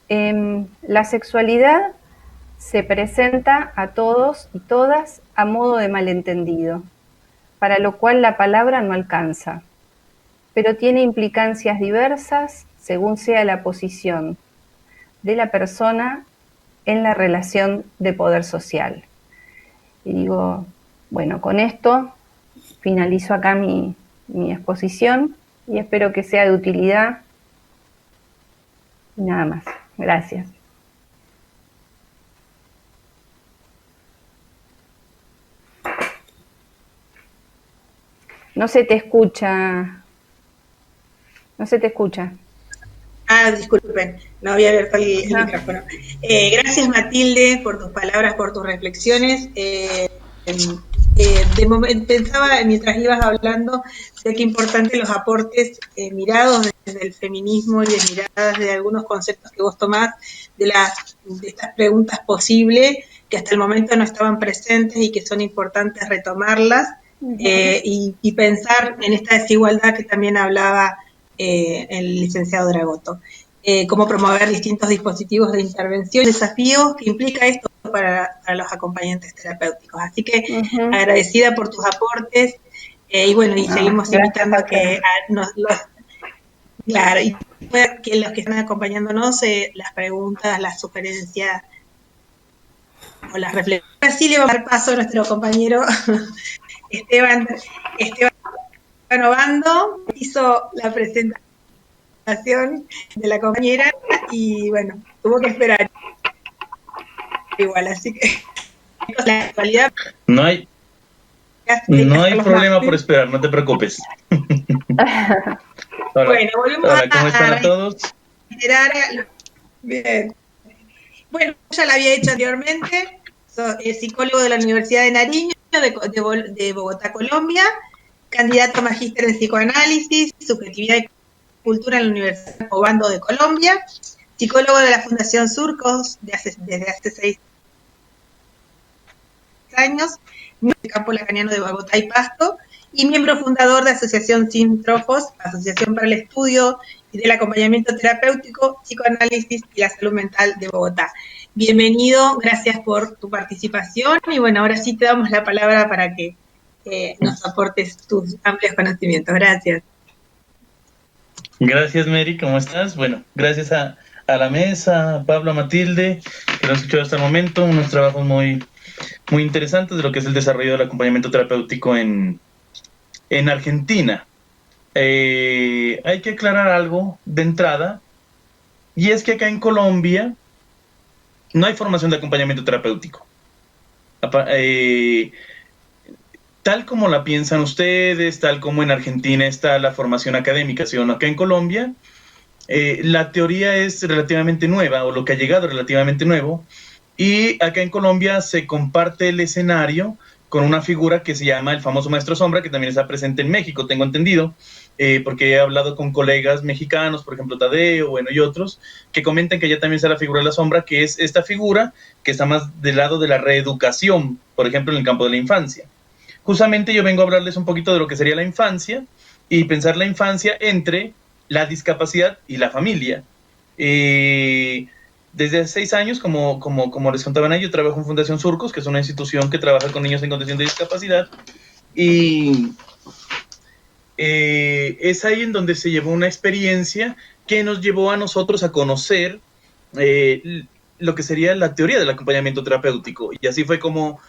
E: la sexualidad se presenta a todos y todas a modo de malentendido, para lo cual la palabra no alcanza, pero tiene implicancias diversas según sea la posición de la persona en la relación de poder social. Y digo, bueno, con esto finalizo acá mi exposición y espero que sea de utilidad. Y nada más. Gracias. No se te escucha. No se te escucha.
B: Ah, disculpen, no había abierto el micrófono. Gracias, Matilde, por tus palabras, por tus reflexiones. Pensaba, mientras ibas hablando, sé que importante los aportes mirados desde el feminismo y de miradas de algunos conceptos que vos tomás de estas preguntas posibles que hasta el momento no estaban presentes y que son importantes retomarlas y pensar en esta desigualdad que también hablaba el licenciado Dragotto. Cómo promover distintos dispositivos de intervención, desafíos que implica esto para los acompañantes terapéuticos. Así que agradecida por tus aportes y bueno, y seguimos invitando a que claro, y que los que están acompañándonos, las preguntas, las sugerencias o las reflexiones. Así le vamos a dar paso a nuestro compañero Esteban Obando, hizo la presentación de la compañera y bueno, tuvo que esperar igual, así que la actualidad
F: no hay problema por esperar, no te preocupes. Hola.
B: Bueno, volvemos
F: Hola, ¿cómo están a todos?
B: Bien. Bueno, ya la había hecho anteriormente, Es psicólogo de la Universidad de Nariño, de Bogotá, Colombia, candidato a magíster en psicoanálisis, subjetividad y cultura en la Universidad Obando de Colombia, psicólogo de la Fundación Surcos desde hace 6 años, miembro del campo lacaniano de Bogotá y Pasto, y miembro fundador de Asociación Sin Trofos, Asociación para el Estudio y del Acompañamiento Terapéutico, Psicoanálisis y la Salud Mental de Bogotá. Bienvenido, gracias por tu participación, y bueno, ahora sí te damos la palabra para que nos aportes tus amplios conocimientos. Gracias.
F: Gracias, Mary, ¿cómo estás? Bueno, gracias a la mesa, a Pablo, a Matilde, que nos han escuchado hasta el momento, unos trabajos muy interesantes de lo que es el desarrollo del acompañamiento terapéutico en Argentina. Hay que aclarar algo de entrada, y es que acá en Colombia no hay formación de acompañamiento terapéutico. Tal como la piensan ustedes, tal como en Argentina está la formación académica, ¿sí o no? Acá en Colombia la teoría es relativamente nueva, o lo que ha llegado es relativamente nuevo, y acá en Colombia se comparte el escenario con una figura que se llama el famoso maestro sombra, que también está presente en México, tengo entendido, porque he hablado con colegas mexicanos, por ejemplo Tadeo, bueno, y otros, que comentan que ya también está la figura de la sombra, que es esta figura que está más del lado de la reeducación, por ejemplo, en el campo de la infancia. Justamente yo vengo a hablarles un poquito de lo que sería la infancia, y pensar la infancia entre la discapacidad y la familia. Desde hace 6 años, como les contaban ahí, yo trabajo en Fundación Surcos, que es una institución que trabaja con niños en condición de discapacidad, y es ahí en donde se llevó una experiencia que nos llevó a nosotros a conocer lo que sería la teoría del acompañamiento terapéutico, y así fue como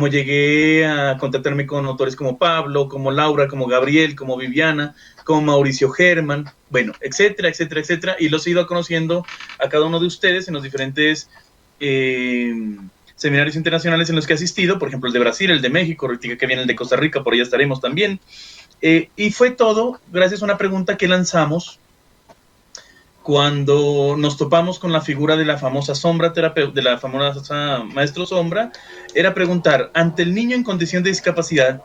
F: llegué a contactarme con autores como Pablo, como Laura, como Gabriel, como Viviana, como Mauricio Germán, bueno, etcétera, etcétera, etcétera, y los he ido conociendo a cada uno de ustedes en los diferentes seminarios internacionales en los que he asistido, por ejemplo el de Brasil, el de México, ahorita que viene el de Costa Rica, por allá estaremos también, y fue todo gracias a una pregunta que lanzamos cuando nos topamos con la figura de la famosa sombra de la famosa maestro sombra. Era preguntar, ante el niño en condición de discapacidad,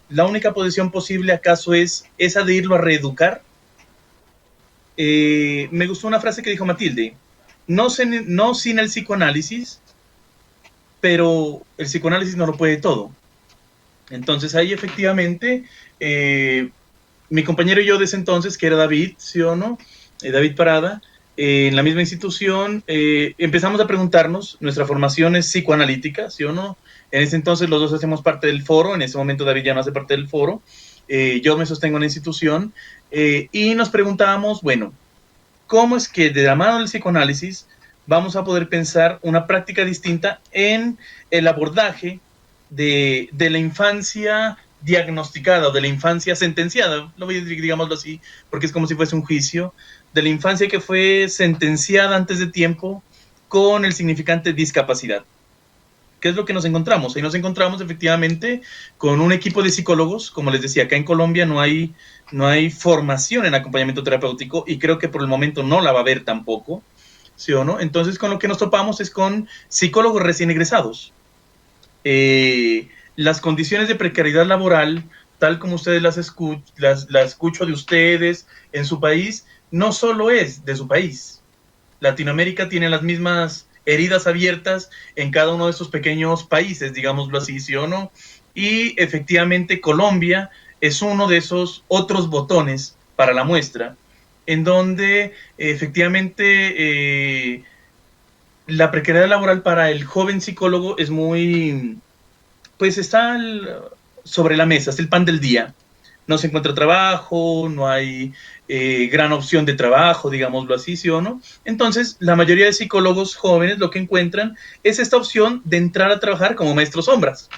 F: ¿la única posición posible acaso es esa de irlo a reeducar? Me gustó una frase que dijo Matilde, no sin el psicoanálisis, pero el psicoanálisis no lo puede todo. Entonces ahí efectivamente, mi compañero y yo de ese entonces, que era David, ¿sí o no?, David Parada, en la misma institución, empezamos a preguntarnos, nuestra formación es psicoanalítica, ¿sí o no? En ese entonces los dos hacemos parte del foro, en ese momento David ya no hace parte del foro, yo me sostengo en la institución, y nos preguntábamos, bueno, ¿cómo es que de la mano del psicoanálisis vamos a poder pensar una práctica distinta en el abordaje de la infancia diagnosticada o de la infancia sentenciada, lo voy a decir, digámoslo así, porque es como si fuese un juicio, de la infancia que fue sentenciada antes de tiempo con el significante discapacidad? ¿Qué es lo que nos encontramos? Ahí nos encontramos efectivamente con un equipo de psicólogos, como les decía, acá en Colombia no hay formación en acompañamiento terapéutico, y creo que por el momento no la va a haber tampoco, ¿sí o no? Entonces con lo que nos topamos es con psicólogos recién egresados. Las condiciones de precariedad laboral, tal como ustedes las escucho de ustedes en su país, no solo es de su país. Latinoamérica tiene las mismas heridas abiertas en cada uno de estos pequeños países, digámoslo así, ¿sí o no? Y efectivamente Colombia es uno de esos otros botones para la muestra, en donde efectivamente la precariedad laboral para el joven psicólogo es muy, pues está sobre la mesa, es el pan del día. No se encuentra trabajo, no hay gran opción de trabajo, digámoslo así, ¿sí o no? Entonces, la mayoría de psicólogos jóvenes lo que encuentran es esta opción de entrar a trabajar como maestros sombras.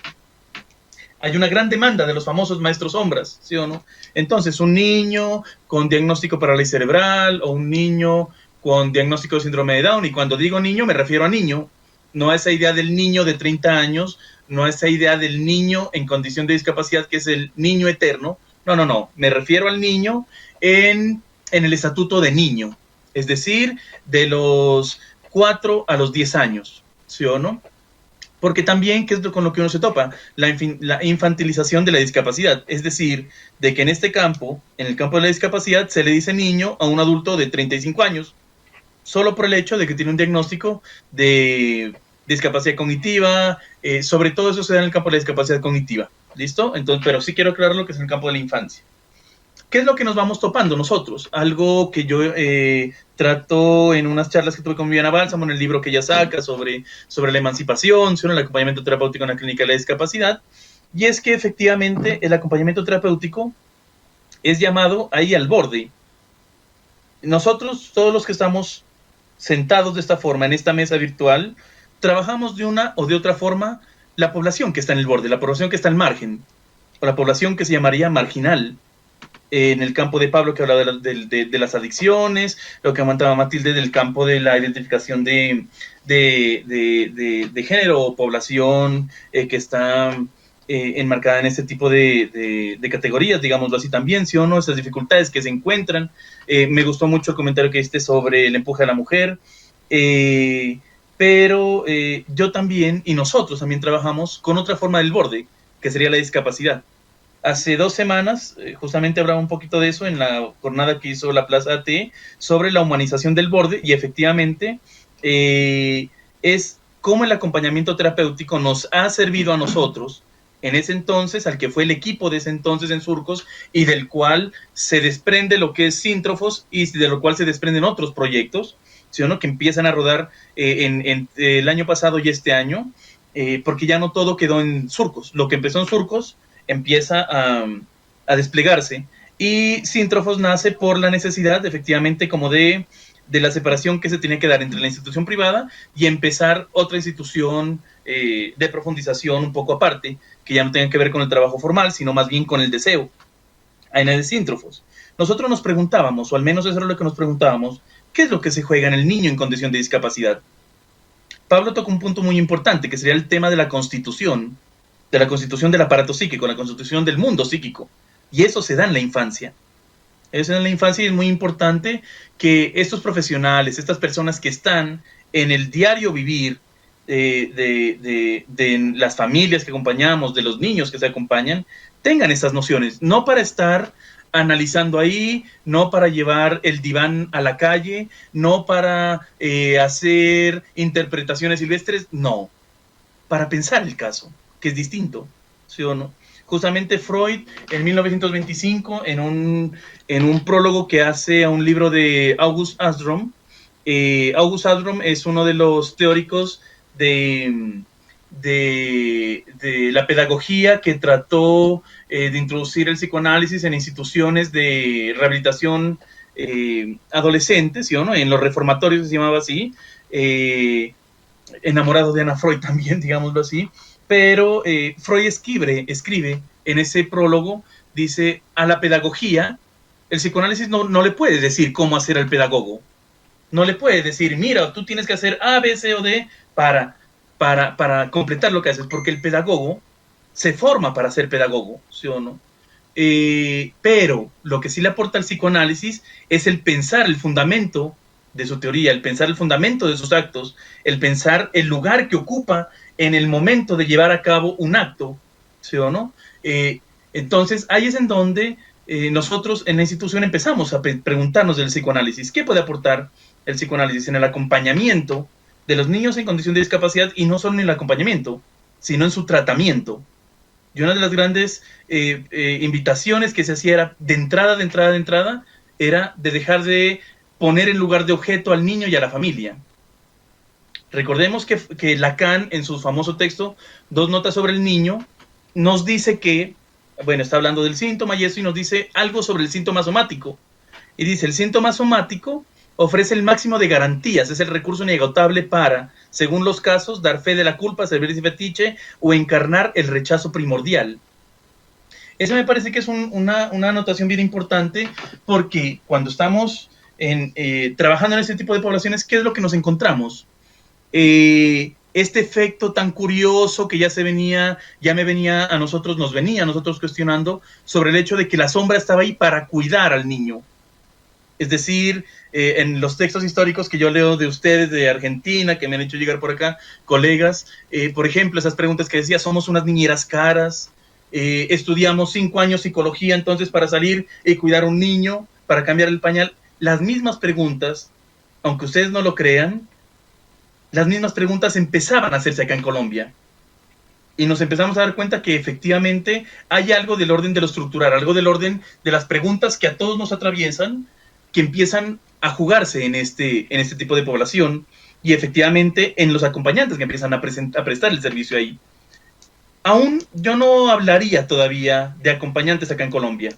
F: Hay una gran demanda de los famosos maestros sombras, ¿sí o no? Entonces, un niño con diagnóstico de parálisis cerebral o un niño con diagnóstico de síndrome de Down, y cuando digo niño me refiero a niño, no a esa idea del niño de 30 años, no a esa idea del niño en condición de discapacidad que es el niño eterno. No, me refiero al niño en el estatuto de niño, es decir, de los 4 a los 10 años, ¿sí o no? Porque también, ¿qué es con lo que uno se topa? La infantilización de la discapacidad. Es decir, de que en este campo, en el campo de la discapacidad, se le dice niño a un adulto de 35 años, solo por el hecho de que tiene un diagnóstico de discapacidad cognitiva, sobre todo eso se da en el campo de la discapacidad cognitiva. ¿Listo? Entonces, pero sí quiero aclarar lo que es en el campo de la infancia. ¿Qué es lo que nos vamos topando nosotros? Algo que yo trato en unas charlas que tuve con Viviana Bálsamo, en el libro que ella saca sobre la emancipación, sobre el acompañamiento terapéutico en la clínica de la discapacidad, y es que efectivamente el acompañamiento terapéutico es llamado ahí al borde. Nosotros, todos los que estamos sentados de esta forma en esta mesa virtual, trabajamos de una o de otra forma la población que está en el borde, la población que está al margen, o la población que se llamaría marginal. En el campo de Pablo, que hablaba de las adicciones, lo que comentaba Matilde del campo de la identificación de género o población que está enmarcada en este tipo de categorías, digámoslo así también, ¿sí o no? Esas dificultades que se encuentran. Me gustó mucho el comentario que hiciste sobre el empuje a la mujer, pero yo también, y nosotros también trabajamos con otra forma del borde, que sería la discapacidad. Hace 2 semanas, justamente hablaba un poquito de eso en la jornada que hizo la Plaza AT sobre la humanización del borde, y efectivamente es cómo el acompañamiento terapéutico nos ha servido a nosotros en ese entonces, al que fue el equipo de ese entonces en Surcos, y del cual se desprende lo que es Síntrofos y de lo cual se desprenden otros proyectos, ¿sí o no?, que empiezan a rodar en el año pasado y este año, porque ya no todo quedó en Surcos. Lo que empezó en Surcos empieza a desplegarse, y Síntrofos nace por la necesidad, efectivamente, como de la separación que se tiene que dar entre la institución privada y empezar otra institución de profundización un poco aparte, que ya no tenga que ver con el trabajo formal, sino más bien con el deseo. Ahí nace Síntrofos. Nosotros nos preguntábamos, o al menos eso era lo que nos preguntábamos, ¿qué es lo que se juega en el niño en condición de discapacidad? Pablo tocó un punto muy importante, que sería el tema de la constitución del aparato psíquico, la constitución del mundo psíquico, y eso se da en la infancia. Eso en la infancia, y es muy importante que estos profesionales, estas personas que están en el diario vivir de las familias que acompañamos, de los niños que se acompañan, tengan estas nociones, no para estar analizando ahí, no para llevar el diván a la calle, no para hacer interpretaciones silvestres, no, para pensar el caso, que es distinto, ¿sí o no? Justamente Freud, en 1925, en un prólogo que hace a un libro de August Ahlström, August Ahlström es uno de los teóricos de la pedagogía que trató de introducir el psicoanálisis en instituciones de rehabilitación adolescentes, ¿sí o no?, en los reformatorios se llamaba así, enamorado de Ana Freud también, digámoslo así. Pero Freud escribe en ese prólogo, dice, a la pedagogía, el psicoanálisis no le puede decir cómo hacer al pedagogo. No le puede decir, mira, tú tienes que hacer A, B, C o D para completar lo que haces, porque el pedagogo se forma para ser pedagogo, ¿sí o no? Pero lo que sí le aporta al psicoanálisis es el pensar el fundamento de su teoría, el pensar el fundamento de sus actos, el pensar el lugar que ocupa en el momento de llevar a cabo un acto, ¿sí o no? Entonces, ahí es en donde nosotros en la institución empezamos a preguntarnos del psicoanálisis. ¿Qué puede aportar el psicoanálisis en el acompañamiento de los niños en condición de discapacidad? Y no solo en el acompañamiento, sino en su tratamiento. Y una de las grandes invitaciones que se hacía era, de entrada, era de dejar de poner en lugar de objeto al niño y a la familia. Recordemos que Lacan, en su famoso texto, 2 notas sobre el niño, nos dice que, bueno, está hablando del síntoma y eso, y nos dice algo sobre el síntoma somático. Y dice, el síntoma somático ofrece el máximo de garantías, es el recurso inagotable para, según los casos, dar fe de la culpa, servir de fetiche o encarnar el rechazo primordial. Eso me parece que es una anotación bien importante, porque cuando estamos trabajando en este tipo de poblaciones, ¿qué es lo que nos encontramos? Este efecto tan curioso que nos venía a nosotros cuestionando sobre el hecho de que la sombra estaba ahí para cuidar al niño. Es decir, en los textos históricos que yo leo de ustedes, de Argentina, que me han hecho llegar por acá, colegas, por ejemplo, esas preguntas que decía, somos unas niñeras caras, estudiamos 5 años psicología, entonces para salir y cuidar a un niño, para cambiar el pañal, las mismas preguntas, aunque ustedes no lo crean, las mismas preguntas empezaban a hacerse acá en Colombia. Y nos empezamos a dar cuenta que efectivamente hay algo del orden de lo estructural, algo del orden de las preguntas que a todos nos atraviesan, que empiezan a jugarse en este tipo de población y efectivamente en los acompañantes que empiezan a prestar el servicio ahí. Aún yo no hablaría todavía de acompañantes acá en Colombia.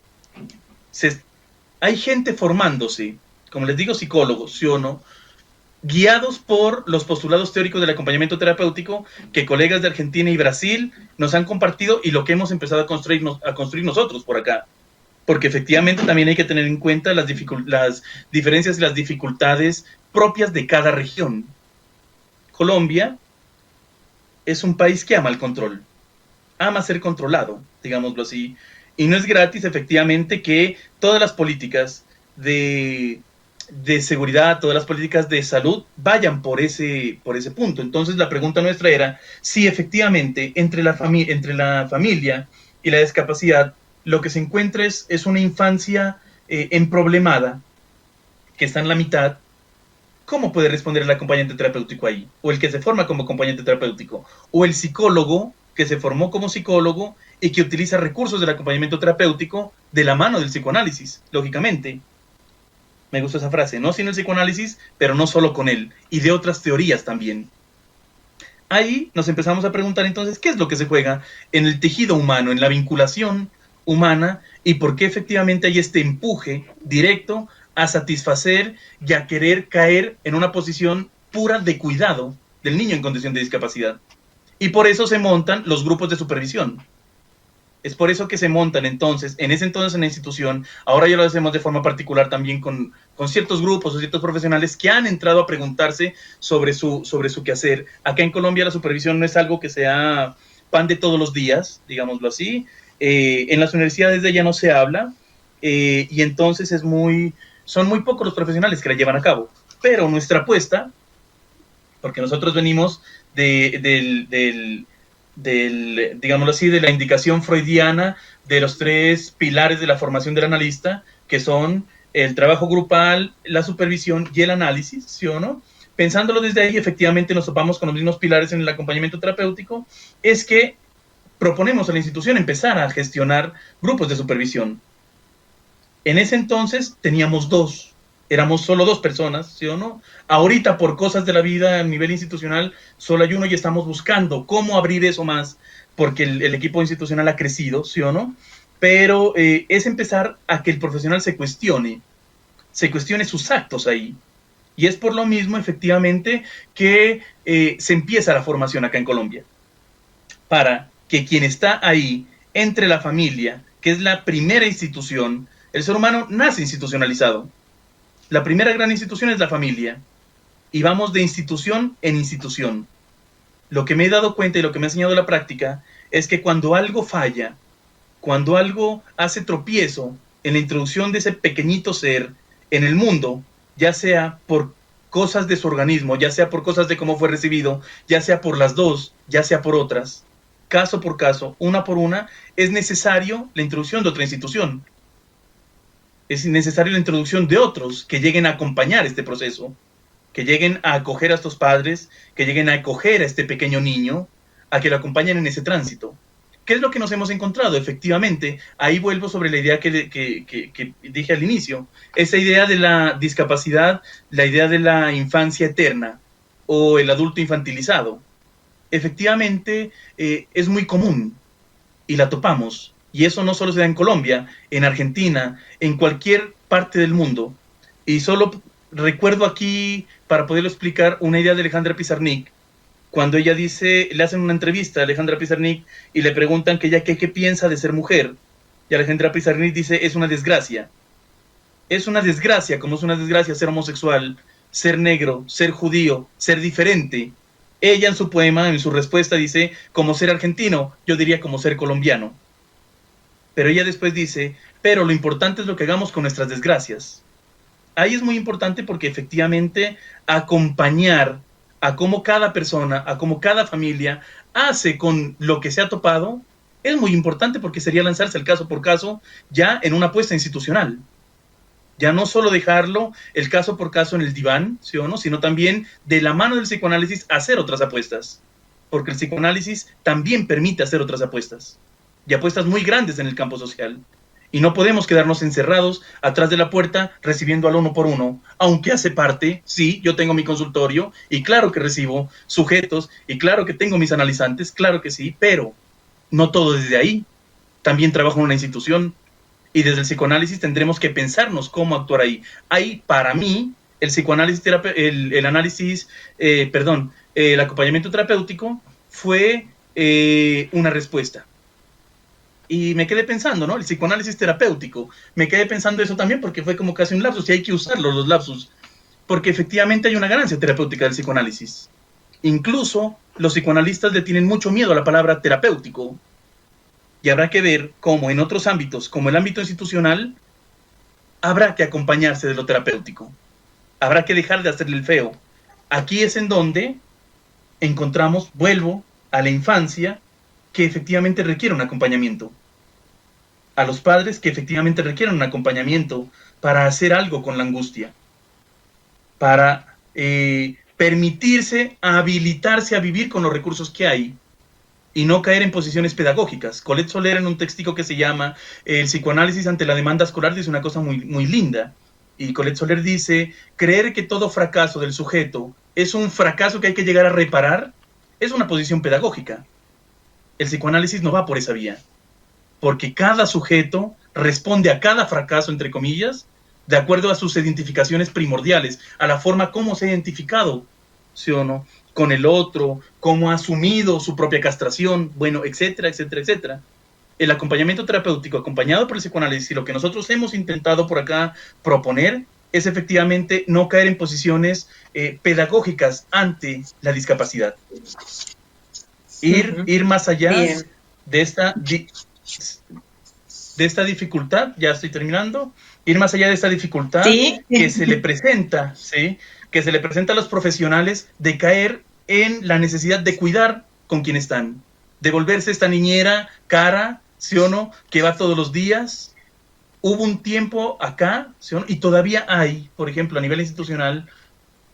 F: Hay gente formándose, como les digo, psicólogos, ¿sí o no?, guiados por los postulados teóricos del acompañamiento terapéutico que colegas de Argentina y Brasil nos han compartido y lo que hemos empezado a construir nosotros por acá. Porque efectivamente también hay que tener en cuenta las diferencias y las dificultades propias de cada región. Colombia es un país que ama el control, ama ser controlado, digámoslo así, y no es gratis efectivamente que todas las políticas de seguridad, todas las políticas de salud vayan por ese punto. Entonces la pregunta nuestra era si efectivamente entre la familia y la discapacidad lo que se encuentra es una infancia emproblemada, que está en la mitad. ¿Cómo puede responder el acompañante terapéutico ahí? O el que se forma como acompañante terapéutico, o el psicólogo que se formó como psicólogo y que utiliza recursos del acompañamiento terapéutico de la mano del psicoanálisis, lógicamente. Me gusta esa frase, no sin el psicoanálisis, pero no solo con él, y de otras teorías también. Ahí nos empezamos a preguntar entonces, ¿qué es lo que se juega en el tejido humano, en la vinculación humana, y por qué efectivamente hay este empuje directo a satisfacer y a querer caer en una posición pura de cuidado del niño en condición de discapacidad? Y por eso se montan los grupos de supervisión. Es por eso que se montan entonces, en ese entonces en la institución, ahora ya lo hacemos de forma particular también con ciertos grupos o ciertos profesionales que han entrado a preguntarse sobre su quehacer. Acá en Colombia la supervisión no es algo que sea pan de todos los días, digámoslo así. En las universidades de ella no se habla, y entonces son muy pocos los profesionales que la llevan a cabo. Pero nuestra apuesta, porque nosotros venimos digámoslo así, de la indicación freudiana de los 3 pilares de la formación del analista, que son el trabajo grupal, la supervisión y el análisis, ¿sí o no? Pensándolo desde ahí, efectivamente nos topamos con los mismos pilares en el acompañamiento terapéutico, es que proponemos a la institución empezar a gestionar grupos de supervisión. En ese entonces teníamos 2. Éramos solo 2 personas, ¿sí o no? Ahorita, por cosas de la vida a nivel institucional, solo hay 1 y estamos buscando cómo abrir eso más, porque el equipo institucional ha crecido, ¿sí o no? Pero es empezar a que el profesional se cuestione sus actos ahí. Y es por lo mismo, efectivamente, que se empieza la formación acá en Colombia. Para que quien está ahí, entre la familia, que es la primera institución, el ser humano nace institucionalizado. La primera gran institución es la familia, y vamos de institución en institución. Lo que me he dado cuenta y lo que me ha enseñado la práctica es que cuando algo falla, cuando algo hace tropiezo en la introducción de ese pequeñito ser en el mundo, ya sea por cosas de su organismo, ya sea por cosas de cómo fue recibido, ya sea por las 2, ya sea por otras, caso por caso, una por una, es necesario la introducción de otra institución. Es necesaria la introducción de otros que lleguen a acompañar este proceso, que lleguen a acoger a estos padres, que lleguen a acoger a este pequeño niño, a que lo acompañen en ese tránsito. ¿Qué es lo que nos hemos encontrado? Efectivamente, ahí vuelvo sobre la idea que dije al inicio, esa idea de la discapacidad, la idea de la infancia eterna o el adulto infantilizado. Efectivamente, es muy común y la topamos. Y eso no solo se da en Colombia, en Argentina, en cualquier parte del mundo. Y solo recuerdo aquí, para poderlo explicar, una idea de Alejandra Pizarnik, cuando ella dice, le hacen una entrevista a Alejandra Pizarnik y le preguntan que ella qué piensa de ser mujer. Y Alejandra Pizarnik dice, es una desgracia. Es una desgracia, como es una desgracia ser homosexual, ser negro, ser judío, ser diferente. Ella en su poema, en su respuesta, dice, como ser argentino, yo diría como ser colombiano. Pero ella después dice, pero lo importante es lo que hagamos con nuestras desgracias. ahí es muy importante porque efectivamente acompañar a cómo cada persona, a cómo cada familia hace con lo que se ha topado, es muy importante porque sería lanzarse el caso por caso ya en una apuesta institucional. Ya no solo dejarlo el caso por caso en el diván, ¿sí o no?, sino también de la mano del psicoanálisis hacer otras apuestas. Porque el psicoanálisis también permite hacer otras apuestas. Y apuestas muy grandes en el campo social. Y no podemos quedarnos encerrados atrás de la puerta recibiendo al uno por uno, aunque hace parte, sí, yo tengo mi consultorio y claro que recibo sujetos y claro que tengo mis analizantes, claro que sí, pero no todo desde ahí. También trabajo en una institución y desde el psicoanálisis tendremos que pensarnos cómo actuar ahí. Ahí, para mí, el psicoanálisis, el acompañamiento terapéutico fue una respuesta. Y me quedé pensando, ¿no? El psicoanálisis terapéutico. Me quedé pensando eso también porque fue como casi un lapsus y hay que usarlo, los lapsus. Porque efectivamente hay una ganancia terapéutica del psicoanálisis. Incluso los psicoanalistas le tienen mucho miedo a la palabra terapéutico. Y habrá que ver cómo en otros ámbitos, como el ámbito institucional, habrá que acompañarse de lo terapéutico. Habrá que dejar de hacerle el feo. Aquí es en donde encontramos, vuelvo a la infancia, que efectivamente requiere un acompañamiento. A los padres que efectivamente requieren un acompañamiento para hacer algo con la angustia, para permitirse habilitarse a vivir con los recursos que hay y no caer en posiciones pedagógicas. Colette Soler, en un textico que se llama El psicoanálisis ante la demanda escolar, dice una cosa muy, muy linda. Y Colette Soler dice, creer que todo fracaso del sujeto es un fracaso que hay que llegar a reparar, es una posición pedagógica. El psicoanálisis no va por esa vía, porque cada sujeto responde a cada fracaso, entre comillas, de acuerdo a sus identificaciones primordiales, a la forma como se ha identificado, ¿sí o no?, con el otro, cómo ha asumido su propia castración, bueno, etcétera, etcétera, etcétera. El acompañamiento terapéutico acompañado por el psicoanálisis y lo que nosotros hemos intentado por acá proponer es efectivamente no caer en posiciones pedagógicas ante la discapacidad. Ir más allá de esta dificultad, ya estoy terminando, ir más allá de esta dificultad que se le presenta, ¿sí?, que se le presenta a los profesionales de caer en la necesidad de cuidar con quien están, de volverse esta niñera cara, ¿sí o no?, que va todos los días. Hubo un tiempo acá, ¿sí o no?, y todavía hay, por ejemplo, a nivel institucional,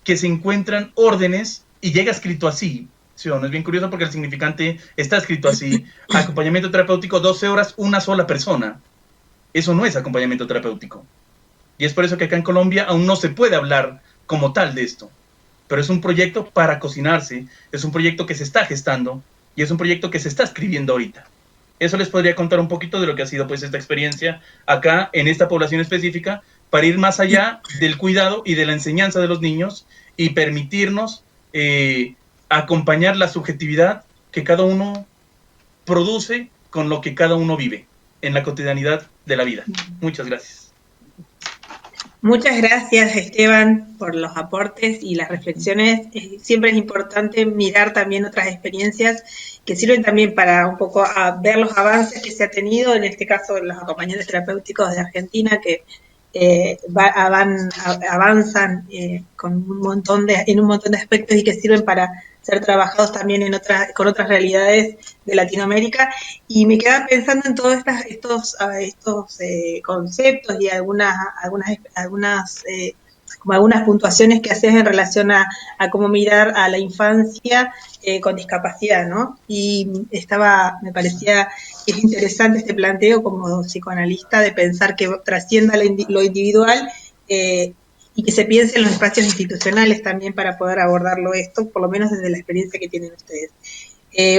F: que se encuentran órdenes y llega escrito así, ¿sí o no? Es bien curioso porque el significante está escrito así, acompañamiento terapéutico 12 horas, una sola persona. Eso no es acompañamiento terapéutico. Y es por eso que acá en Colombia aún no se puede hablar como tal de esto. Pero es un proyecto para cocinarse, es un proyecto que se está gestando y es un proyecto que se está escribiendo ahorita. Eso les podría contar un poquito de lo que ha sido pues esta experiencia acá en esta población específica para ir más allá del cuidado y de la enseñanza de los niños y permitirnos acompañar la subjetividad que cada uno produce con lo que cada uno vive en la cotidianidad de la vida. Muchas gracias.
B: Muchas gracias, Esteban, por los aportes y las reflexiones. Siempre es importante mirar también otras experiencias que sirven también para un poco a ver los avances que se ha tenido, en este caso los acompañantes terapéuticos de Argentina que avanzan con un montón de aspectos y que sirven para ser trabajados también con otras realidades de Latinoamérica. Y me quedaba pensando en todos estos conceptos y algunas puntuaciones que haces en relación a cómo mirar a la infancia con discapacidad, ¿no? Y me parecía que es interesante este planteo como psicoanalista de pensar que trascienda lo individual y que se piense en los espacios institucionales también para poder abordarlo esto, por lo menos desde la experiencia que tienen ustedes.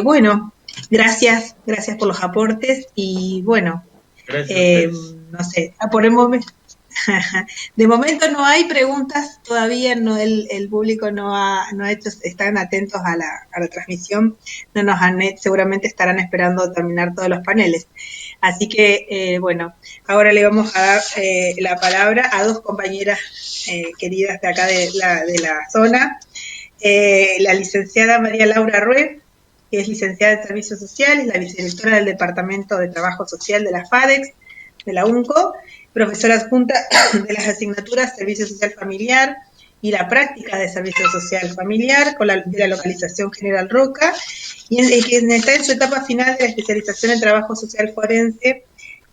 B: Bueno, gracias por los aportes y bueno, no sé, por el momento. De momento no hay preguntas todavía, no el público no ha hecho, están atentos a la transmisión, no nos han, seguramente estarán esperando terminar todos los paneles. Así que, bueno, ahora le vamos a dar la palabra a dos compañeras queridas de acá de la zona, la licenciada María Laura Rué, que es licenciada en Servicios Sociales, la vicedirectora del Departamento de Trabajo Social de la FADEX, de la UNCO, profesora adjunta de las asignaturas Servicio Social Familiar y la práctica de Servicio Social Familiar de la localización General Roca, y quien está en su etapa final de la especialización en Trabajo Social Forense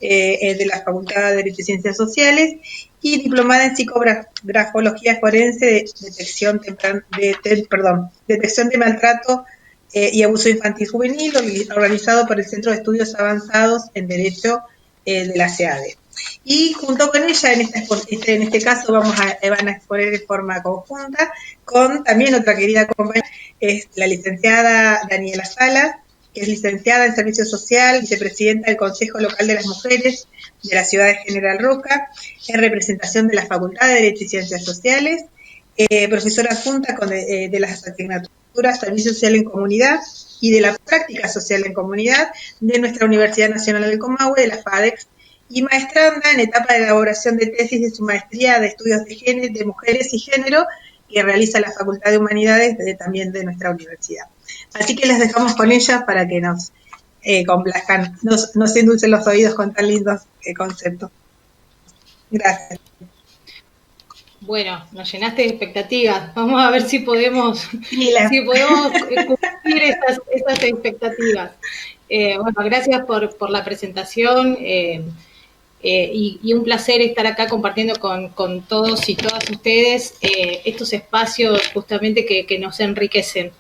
B: de la Facultad de Derecho y Ciencias Sociales, y diplomada en Psicografología Forense de detección de maltrato y abuso infantil juvenil, organizado por el Centro de Estudios Avanzados en Derecho de la SEADE. Y junto con ella, en este caso, van a exponer de forma conjunta con también otra querida compañera, es la licenciada Daniela Salas, que es licenciada en Servicio Social, vicepresidenta del Consejo Local de las Mujeres de la ciudad de General Roca, en representación de la Facultad de Derecho y Ciencias Sociales, profesora adjunta de las asignaturas Servicio Social en Comunidad y de la Práctica Social en Comunidad de nuestra Universidad Nacional del Comahue, de la FADEX, y maestranda en etapa de elaboración de tesis de su maestría de estudios de mujeres y género, que realiza la Facultad de Humanidades también de nuestra universidad. Así que les dejamos con ella para que nos complazcan, nos endulcen los oídos con tan lindos conceptos. Gracias.
G: Bueno, nos llenaste de expectativas. Vamos a ver si podemos cumplir esas expectativas. Bueno, gracias por la presentación. Y un placer estar acá compartiendo con todos y todas ustedes estos espacios justamente que nos enriquecen.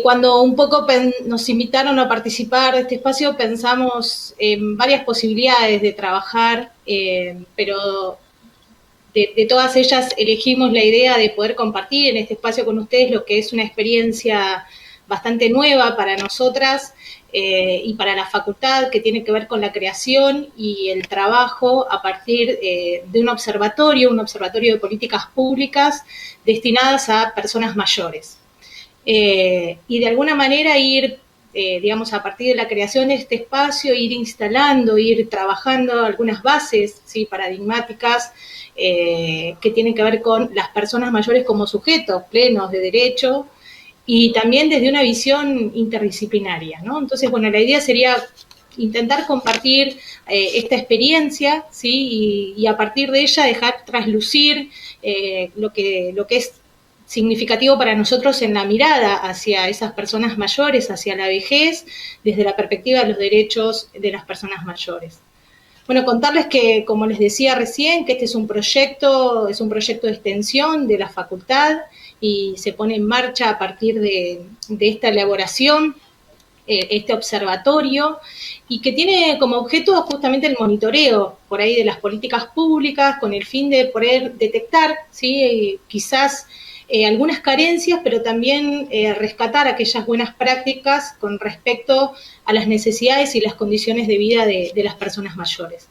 G: Cuando un poco nos invitaron a participar de este espacio, pensamos en varias posibilidades de trabajar, pero de todas ellas elegimos la idea de poder compartir en este espacio con ustedes lo que es una experiencia bastante nueva para nosotras, y para la facultad, que tiene que ver con la creación y el trabajo a partir de un observatorio de políticas públicas destinadas a personas mayores. Y de alguna manera ir, digamos, a partir de la creación de este espacio, ir instalando, ir trabajando algunas bases, ¿sí?, paradigmáticas que tienen que ver con las personas mayores como sujetos plenos de derecho, y también desde una visión interdisciplinaria, ¿no? Entonces, bueno, la idea sería intentar compartir esta experiencia, ¿sí? Y a partir de ella dejar traslucir lo que es significativo para nosotros en la mirada hacia esas personas mayores, hacia la vejez, desde la perspectiva de los derechos de las personas mayores. Bueno, contarles que, como les decía recién, que este es un proyecto de extensión de la facultad, y se pone en marcha a partir de esta elaboración, este observatorio, y que tiene como objeto justamente el monitoreo por ahí de las políticas públicas, con el fin de poder detectar, ¿sí?, quizás algunas carencias, pero también rescatar aquellas buenas prácticas con respecto a las necesidades y las condiciones de vida de las personas mayores.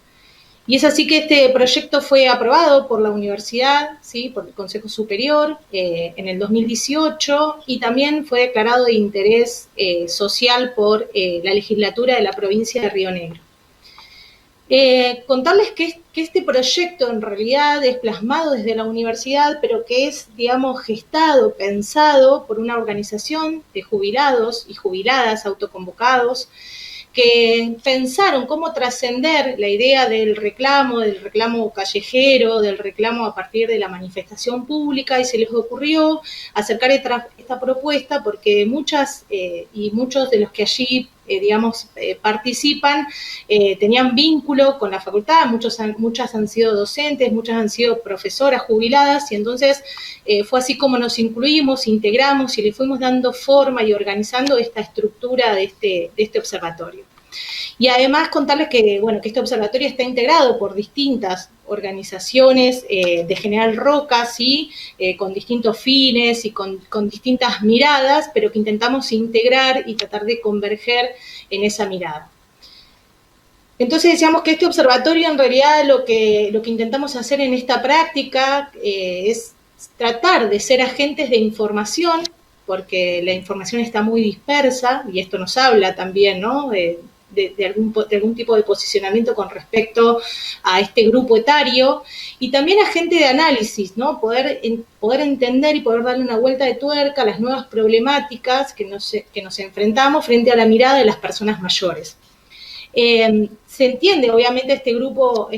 G: Y es así que este proyecto fue aprobado por la universidad, ¿sí?, por el Consejo Superior en el 2018, y también fue declarado de interés social por la legislatura de la provincia de Río Negro. Contarles que este proyecto en realidad es plasmado desde la universidad, pero que es, digamos, gestado, pensado por una organización de jubilados y jubiladas autoconvocados, que pensaron cómo trascender la idea del reclamo callejero, del reclamo a partir de la manifestación pública, y se les ocurrió acercar esta propuesta porque muchas y muchos de los que allí participan tenían vínculo con la facultad, muchas han sido docentes, muchas han sido profesoras jubiladas, y entonces fue así como nos incluimos, integramos y le fuimos dando forma y organizando esta estructura de este observatorio. Y además contarles que este observatorio está integrado por distintas organizaciones de General Roca, ¿sí?, con distintos fines y con distintas miradas, pero que intentamos integrar y tratar de converger en esa mirada. Entonces decíamos que este observatorio, en realidad, lo que intentamos hacer en esta práctica es tratar de ser agentes de información, porque la información está muy dispersa, y esto nos habla también, ¿no?, de algún tipo de posicionamiento con respecto a este grupo etario, y también agente de análisis, ¿no?, poder entender y poder darle una vuelta de tuerca a las nuevas problemáticas que nos enfrentamos frente a la mirada de las personas mayores. Se entiende obviamente este grupo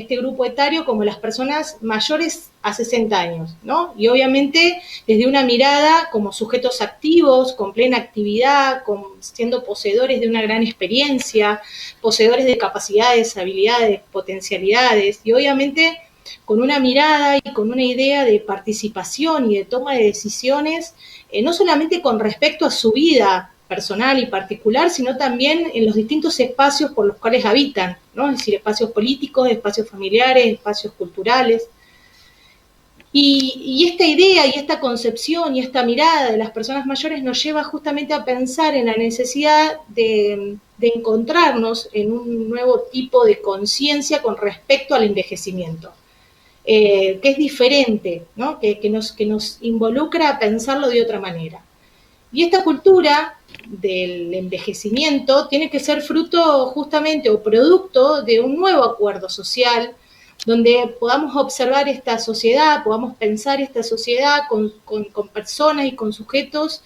G: etario como las personas mayores a 60 años, ¿no? Y obviamente desde una mirada como sujetos activos, con plena actividad, siendo poseedores de una gran experiencia, poseedores de capacidades, habilidades, potencialidades, y obviamente con una mirada y con una idea de participación y de toma de decisiones, no solamente con respecto a su vida personal y particular, sino también en los distintos espacios por los cuales habitan, ¿no? Es decir, espacios políticos, espacios familiares, espacios culturales. Y esta idea y esta concepción y esta mirada de las personas mayores nos lleva justamente a pensar en la necesidad de encontrarnos en un nuevo tipo de conciencia con respecto al envejecimiento. Que es diferente, ¿no? que nos involucra a pensarlo de otra manera. Y esta cultura del envejecimiento tiene que ser fruto justamente o producto de un nuevo acuerdo social, donde podamos observar esta sociedad, podamos pensar esta sociedad con personas y con sujetos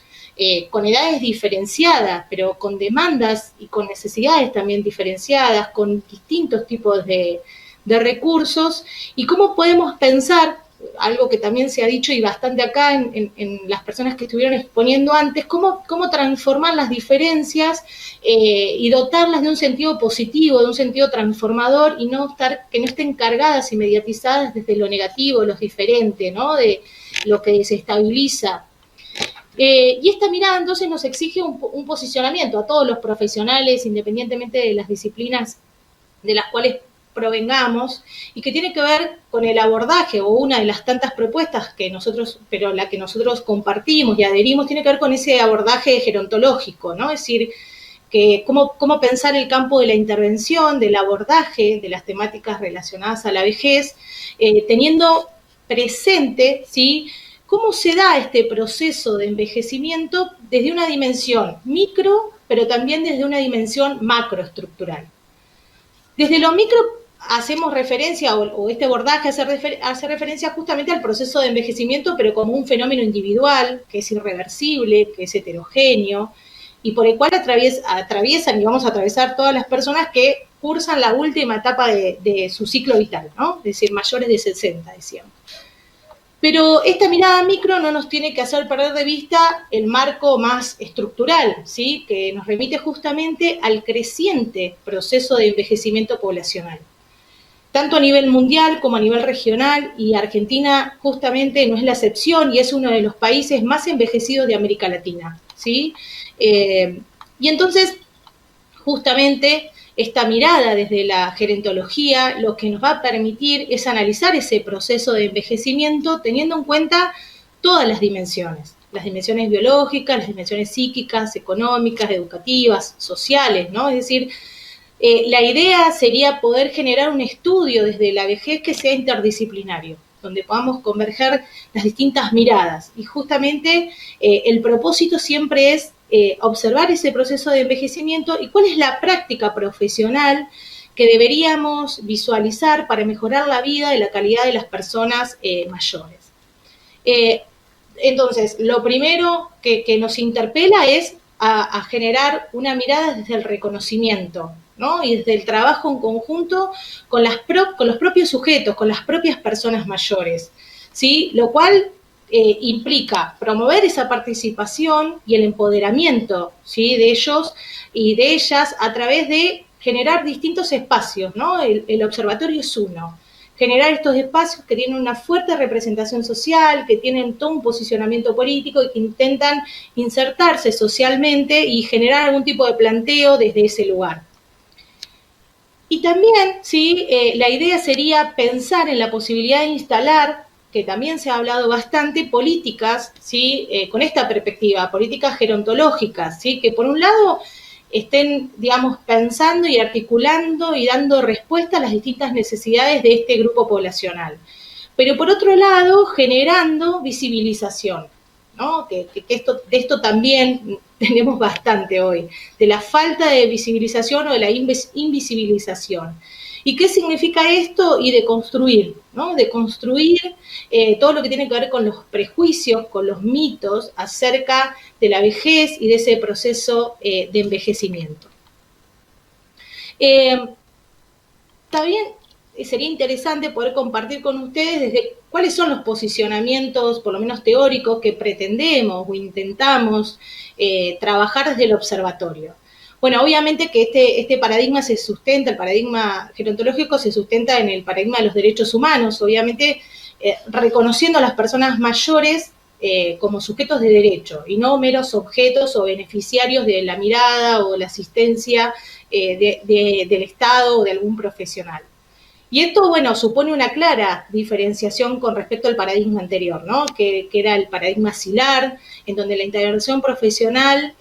G: con edades diferenciadas, pero con demandas y con necesidades también diferenciadas, con distintos tipos de recursos, y cómo podemos pensar, algo que también se ha dicho y bastante acá en las personas que estuvieron exponiendo antes, cómo transformar las diferencias y dotarlas de un sentido positivo, de un sentido transformador, y que no estén cargadas y mediatizadas desde lo negativo, lo diferente, ¿no? De lo que desestabiliza. Y esta mirada entonces nos exige un posicionamiento a todos los profesionales, independientemente de las disciplinas de las cuales provengamos, y que tiene que ver con el abordaje, o una de las tantas propuestas pero la que nosotros compartimos y adherimos, tiene que ver con ese abordaje gerontológico, ¿no? Es decir, que cómo pensar el campo de la intervención, del abordaje de las temáticas relacionadas a la vejez, teniendo presente, ¿sí?, cómo se da este proceso de envejecimiento desde una dimensión micro, pero también desde una dimensión macroestructural. Desde lo micro hacemos referencia, o este abordaje hace referencia justamente al proceso de envejecimiento, pero como un fenómeno individual, que es irreversible, que es heterogéneo, y por el cual atraviesan y vamos a atravesar todas las personas que cursan la última etapa de su ciclo vital, ¿no? Es decir, mayores de 60, decíamos. Pero esta mirada micro no nos tiene que hacer perder de vista el marco más estructural, ¿sí?, que nos remite justamente al creciente proceso de envejecimiento poblacional, tanto a nivel mundial como a nivel regional, y Argentina justamente no es la excepción y es uno de los países más envejecidos de América Latina, ¿sí? Y entonces, justamente, esta mirada desde la gerontología lo que nos va a permitir es analizar ese proceso de envejecimiento teniendo en cuenta todas las dimensiones biológicas, las dimensiones psíquicas, económicas, educativas, sociales, ¿no? Es decir, la idea sería poder generar un estudio desde la vejez que sea interdisciplinario, donde podamos converger las distintas miradas. Y justamente el propósito siempre es observar ese proceso de envejecimiento y cuál es la práctica profesional que deberíamos visualizar para mejorar la vida y la calidad de las personas mayores. Entonces, lo primero que nos interpela es a generar una mirada desde el reconocimiento, ¿no? Y desde el trabajo en conjunto con los propios sujetos, con las propias personas mayores, ¿sí? Lo cual implica promover esa participación y el empoderamiento, ¿sí?, de ellos y de ellas a través de generar distintos espacios, ¿no? El observatorio es uno. Generar estos espacios que tienen una fuerte representación social, que tienen todo un posicionamiento político y que intentan insertarse socialmente y generar algún tipo de planteo desde ese lugar. Y también, ¿sí?, la idea sería pensar en la posibilidad de instalar, que también se ha hablado bastante, políticas, ¿sí?, con esta perspectiva, políticas gerontológicas, ¿sí?, que por un lado estén, digamos, pensando y articulando y dando respuesta a las distintas necesidades de este grupo poblacional. Pero por otro lado, generando visibilización, ¿no? Que de esto también tenemos bastante hoy, de la falta de visibilización o de la invisibilización. ¿Y qué significa esto? Y de construir, ¿no? De construir todo lo que tiene que ver con los prejuicios, con los mitos acerca de la vejez y de ese proceso de envejecimiento. También sería interesante poder compartir con ustedes desde cuáles son los posicionamientos, por lo menos teóricos, que pretendemos o intentamos trabajar desde el observatorio. Bueno, obviamente que este paradigma se sustenta, el paradigma gerontológico se sustenta en el paradigma de los derechos humanos, obviamente reconociendo a las personas mayores como sujetos de derecho y no meros objetos o beneficiarios de la mirada o la asistencia del Estado o de algún profesional. Y esto, bueno, supone una clara diferenciación con respecto al paradigma anterior, ¿no? Que era el paradigma SILAR, en donde la intervención profesional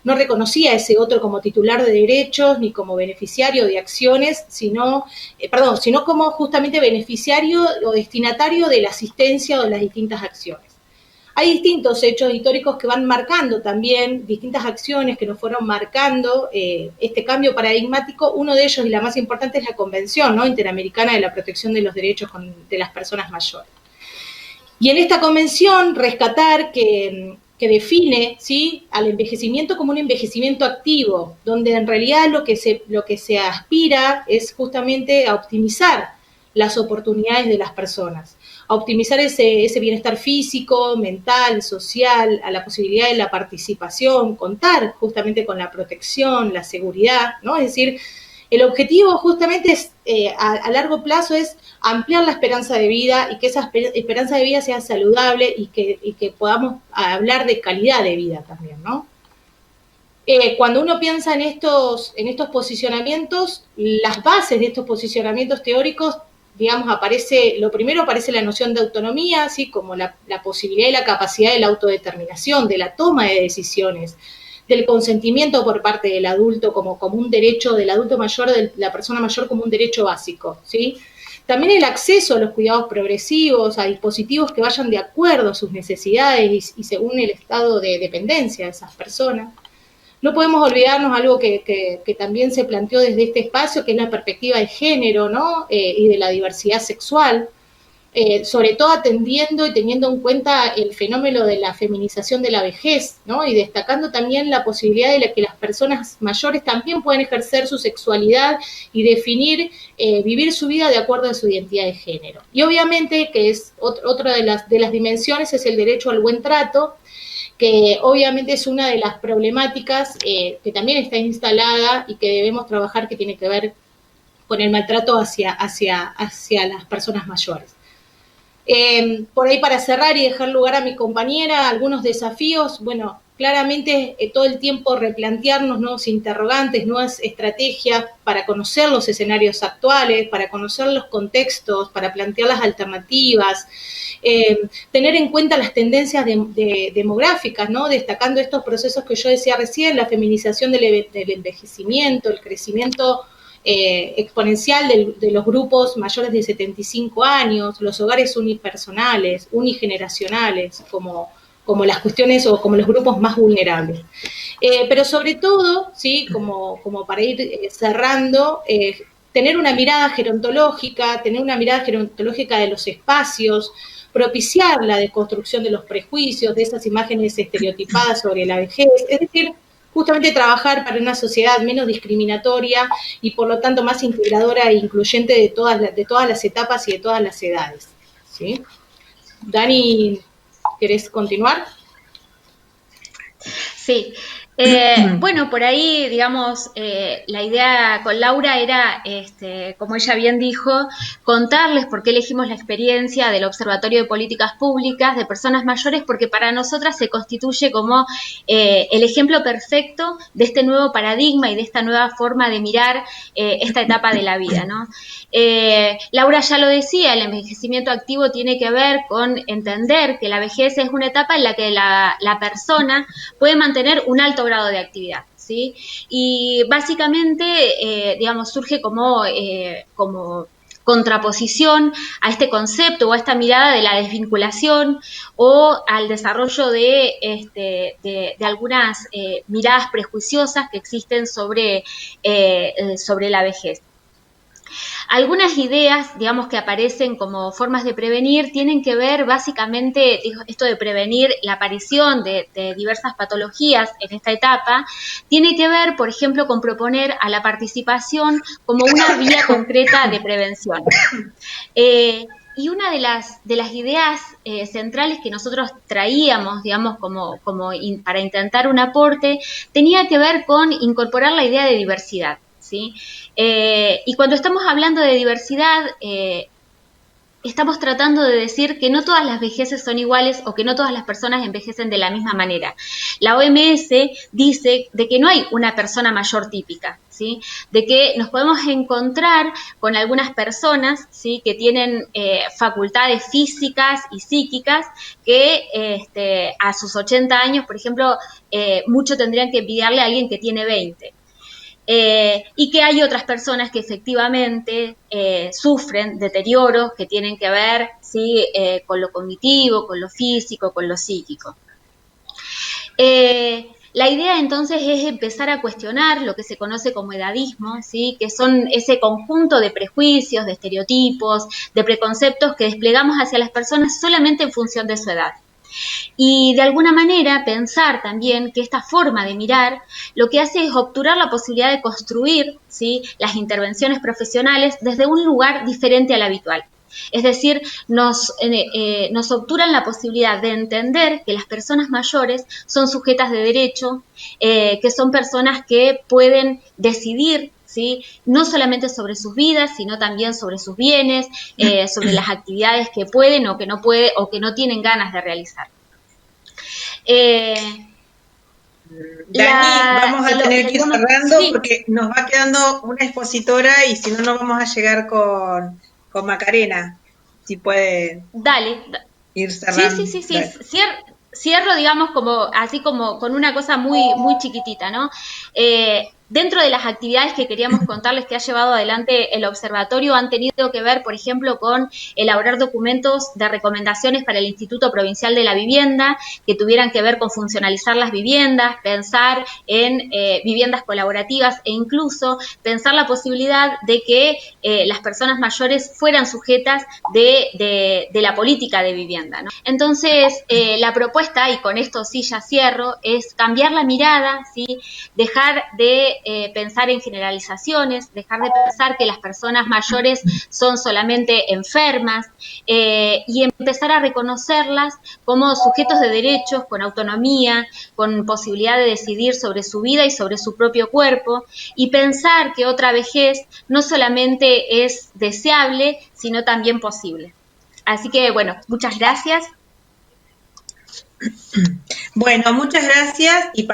G: no reconocía a ese otro como titular de derechos ni como beneficiario de acciones, sino como justamente beneficiario o destinatario de la asistencia o de las distintas acciones. Hay distintos hechos históricos que van marcando también, distintas acciones que nos fueron marcando este cambio paradigmático. Uno de ellos, y la más importante, es la Convención, ¿no?, Interamericana de la Protección de los Derechos de las Personas Mayores. Y en esta convención, rescatar que define, ¿sí?, al envejecimiento como un envejecimiento activo, donde en realidad lo que se aspira es justamente a optimizar las oportunidades de las personas, a optimizar ese bienestar físico, mental, social, a la posibilidad de la participación, contar justamente con la protección, la seguridad, ¿no? Es decir, el objetivo justamente es, a largo plazo, es ampliar la esperanza de vida y que esa esperanza de vida sea saludable y que podamos hablar de calidad de vida también, ¿no? Cuando uno piensa en estos posicionamientos, las bases de estos posicionamientos teóricos, digamos, lo primero aparece la noción de autonomía, así como la posibilidad y la capacidad de la autodeterminación, de la toma de decisiones, del consentimiento por parte del adulto como un derecho, del adulto mayor, de la persona mayor como un derecho básico, ¿sí? También el acceso a los cuidados progresivos, a dispositivos que vayan de acuerdo a sus necesidades y según el estado de dependencia de esas personas. No podemos olvidarnos algo que también se planteó desde este espacio, que es la perspectiva de género, ¿no? Y de la diversidad sexual, sobre todo atendiendo y teniendo en cuenta el fenómeno de la feminización de la vejez, ¿no? Y destacando también la posibilidad de que las personas mayores también pueden ejercer su sexualidad y definir, vivir su vida de acuerdo a su identidad de género. Y obviamente que es otra de las dimensiones, es el derecho al buen trato, que obviamente es una de las problemáticas que también está instalada y que debemos trabajar, que tiene que ver con el maltrato hacia las personas mayores. Por ahí, para cerrar y dejar lugar a mi compañera, algunos desafíos. Bueno, claramente todo el tiempo replantearnos nuevos interrogantes, nuevas estrategias para conocer los escenarios actuales, para conocer los contextos, para plantear las alternativas, tener en cuenta las tendencias demográficas, ¿no? Destacando estos procesos que yo decía recién, la feminización del envejecimiento, el crecimiento exponencial de los grupos mayores de 75 años, los hogares unipersonales, unigeneracionales, como las cuestiones o como los grupos más vulnerables. Pero sobre todo, ¿sí?, como para ir cerrando, tener una mirada gerontológica de los espacios, propiciar la deconstrucción de los prejuicios, de esas imágenes estereotipadas sobre la vejez, es decir, justamente trabajar para una sociedad menos discriminatoria y por lo tanto más integradora e incluyente de todas las etapas y de todas las edades, ¿sí? Dani, ¿querés continuar?
H: Sí. Bueno, por ahí, digamos, la idea con Laura era, como ella bien dijo, contarles por qué elegimos la experiencia del Observatorio de Políticas Públicas de Personas Mayores, porque para nosotras se constituye como el ejemplo perfecto de este nuevo paradigma y de esta nueva forma de mirar esta etapa de la vida, ¿no? Laura ya lo decía, el envejecimiento activo tiene que ver con entender que la vejez es una etapa en la que la persona puede mantener un alto grado de actividad, ¿sí? Y básicamente, digamos, surge como contraposición a este concepto o a esta mirada de la desvinculación o al desarrollo de algunas miradas prejuiciosas que existen sobre la vejez. Algunas ideas, digamos, que aparecen como formas de prevenir, tienen que ver básicamente, esto de prevenir la aparición de diversas patologías en esta etapa, tiene que ver, por ejemplo, con proponer a la participación como una vía concreta de prevención. Y una de las ideas centrales que nosotros traíamos, digamos, para intentar un aporte, tenía que ver con incorporar la idea de diversidad, ¿sí? Y cuando estamos hablando de diversidad, estamos tratando de decir que no todas las vejeces son iguales o que no todas las personas envejecen de la misma manera. La OMS dice de que no hay una persona mayor típica, ¿sí? De que nos podemos encontrar con algunas personas, ¿sí? Que tienen facultades físicas y psíquicas que a sus 80 años, por ejemplo, mucho tendrían que envidiarle a alguien que tiene 20. Y que hay otras personas que efectivamente sufren deterioros que tienen que ver, ¿sí? Con lo cognitivo, con lo físico, con lo psíquico. La idea entonces es empezar a cuestionar lo que se conoce como edadismo, ¿sí? Que son ese conjunto de prejuicios, de estereotipos, de preconceptos que desplegamos hacia las personas solamente en función de su edad. Y de alguna manera pensar también que esta forma de mirar lo que hace es obturar la posibilidad de construir, ¿sí? Las intervenciones profesionales desde un lugar diferente al habitual. Es decir, nos obturan la posibilidad de entender que las personas mayores son sujetas de derecho, que son personas que pueden decidir, ¿sí? No solamente sobre sus vidas, sino también sobre sus bienes, sobre las actividades que pueden o que no pueden o que no tienen ganas de realizar.
B: Dani, vamos a tener que ir cerrando, sí, porque nos va quedando una expositora y si no, no vamos a llegar con Macarena. Si puede ir cerrando.
H: Sí. Cierro, digamos, así como con una cosa muy chiquitita, ¿no? Dentro de las actividades que queríamos contarles que ha llevado adelante el observatorio han tenido que ver, por ejemplo, con elaborar documentos de recomendaciones para el Instituto Provincial de la Vivienda que tuvieran que ver con funcionalizar las viviendas, pensar en viviendas colaborativas e incluso pensar la posibilidad de que las personas mayores fueran sujetas de la política de vivienda, ¿no? Entonces, la propuesta, y con esto sí ya cierro, es cambiar la mirada, ¿sí? Dejar de pensar en generalizaciones, dejar de pensar que las personas mayores son solamente enfermas y empezar a reconocerlas como sujetos de derechos, con autonomía, con posibilidad de decidir sobre su vida y sobre su propio cuerpo, y pensar que otra vejez no solamente es deseable, sino también posible. Así que, bueno, muchas gracias.
B: Bueno, muchas gracias y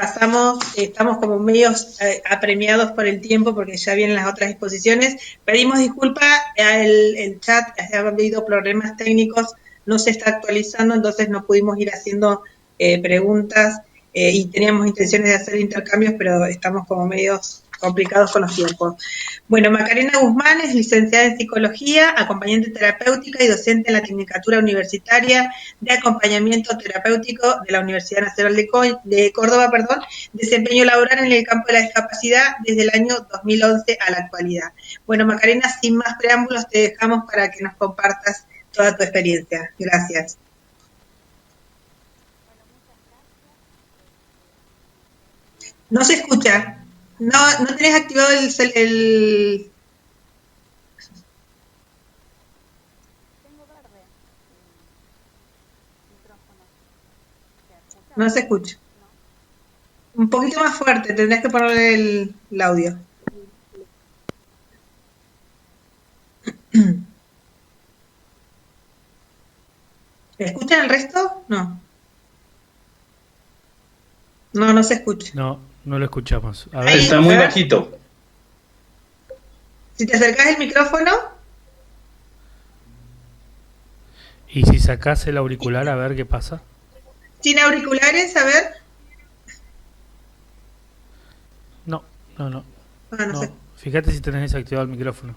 B: estamos como medios apremiados por el tiempo porque ya vienen las otras exposiciones. Pedimos disculpas, el chat ha habido problemas técnicos, no se está actualizando, entonces no pudimos ir haciendo preguntas y teníamos intenciones de hacer intercambios, pero estamos como medios complicados con los tiempos. Bueno, Macarena Guzmán es licenciada en Psicología, acompañante terapéutica y docente en la Tecnicatura Universitaria de Acompañamiento Terapéutico de la Universidad Nacional de Córdoba, desempeño laboral en el campo de la discapacidad desde el año 2011 a la actualidad. Bueno, Macarena, sin más preámbulos, te dejamos para que nos compartas toda tu experiencia. Gracias. No se escucha. No tenés activado el... No se escucha. Un poquito más fuerte, tendrás que poner el audio. ¿Escuchan el resto? No. No se escucha.
A: No lo escuchamos.
F: A ver, está muy bajito.
B: Si te acercás el micrófono.
A: ¿Y si sacás el auricular a ver qué pasa?
B: Sin auriculares, a ver.
A: No.
B: No sé.
A: Fíjate si tenés desactivado el micrófono.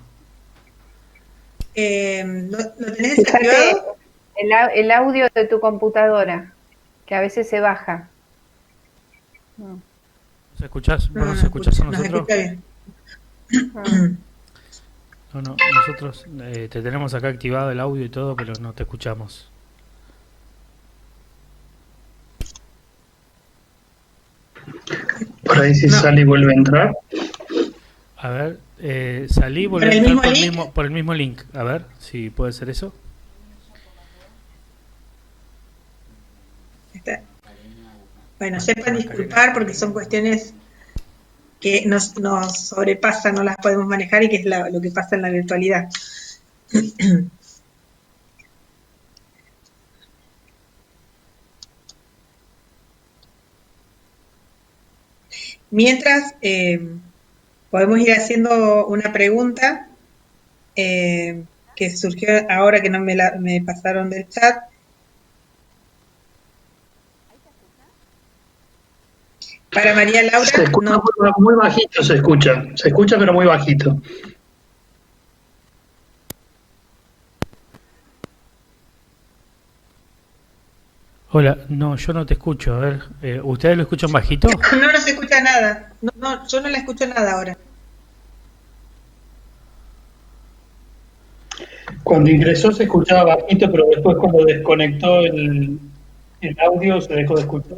B: ¿Lo tenés desactivado?
E: El audio de tu computadora, que a veces se baja.
A: No. ¿Nos escuchás? ¿Vos nos escuchás a nosotros?
B: Nos escucha bien.
A: No, nosotros te tenemos acá activado el audio y todo, pero no te escuchamos.
C: Por ahí si sale y vuelve a entrar.
A: A ver, salí y volví a entrar por el mismo link. A ver si puede ser eso.
B: Bueno, sepan disculpar porque son cuestiones que nos sobrepasan, no las podemos manejar y que es lo que pasa en la virtualidad. Mientras, podemos ir haciendo una pregunta que surgió ahora que no me pasaron del chat. Para María Laura.
C: Se escucha muy bajito, se escucha pero muy bajito.
A: Hola, no, yo no te escucho. A ver, ¿ustedes lo escuchan bajito?
B: No se escucha nada. No, yo no la escucho nada ahora.
C: Cuando ingresó se escuchaba bajito, pero después cuando desconectó el audio se dejó de escuchar.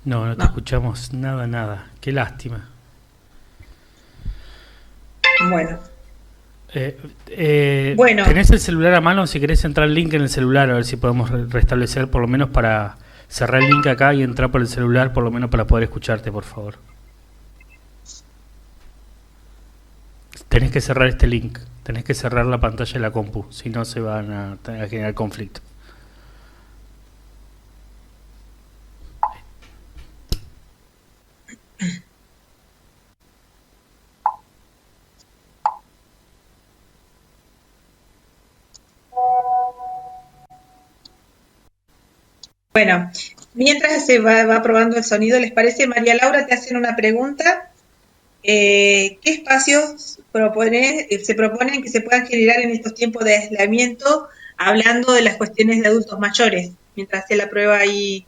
A: No te escuchamos nada. Qué lástima.
B: Bueno.
A: Bueno. ¿Tenés el celular a mano? Si querés entrar el link en el celular, a ver si podemos restablecer, por lo menos para cerrar el link acá y entrar por el celular, por lo menos para poder escucharte, por favor. Tenés que cerrar este link. Tenés que cerrar la pantalla de la compu, si no se van a generar conflicto.
B: Bueno, mientras se va probando el sonido, ¿les parece? María Laura, te hacen una pregunta. ¿Qué espacios se proponen que se puedan generar en estos tiempos de aislamiento, hablando de las cuestiones de adultos mayores, mientras hace la prueba ahí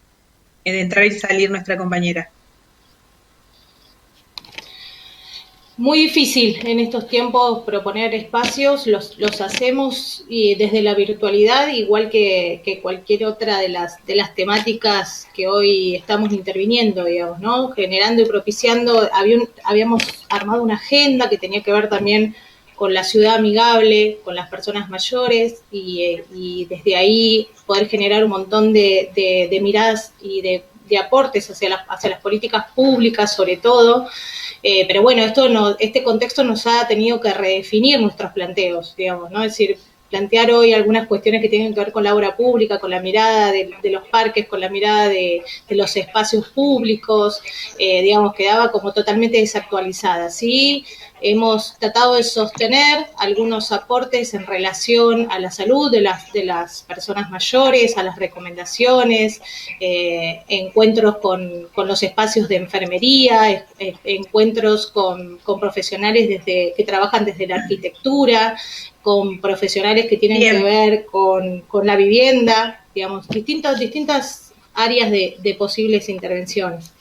B: de entrar y salir nuestra compañera?
G: Muy difícil en estos tiempos proponer espacios, los hacemos desde la virtualidad, igual que cualquier otra de las temáticas que hoy estamos interviniendo, digamos, ¿no? Generando y propiciando, habíamos armado una agenda que tenía que ver también con la ciudad amigable, con las personas mayores, y desde ahí poder generar un montón de miradas y de aportes hacia las políticas públicas, sobre todo. Pero bueno, este contexto nos ha tenido que redefinir nuestros planteos, digamos, ¿no? Es decir, plantear hoy algunas cuestiones que tienen que ver con la obra pública, con la mirada de los parques, con la mirada de los espacios públicos, digamos, quedaba como totalmente desactualizada. Sí, hemos tratado de sostener algunos aportes en relación a la salud de las personas mayores, a las recomendaciones, encuentros con los espacios de enfermería, encuentros con profesionales que trabajan desde la arquitectura, con profesionales que tienen que ver con la vivienda, digamos, distintas áreas de posibles intervenciones.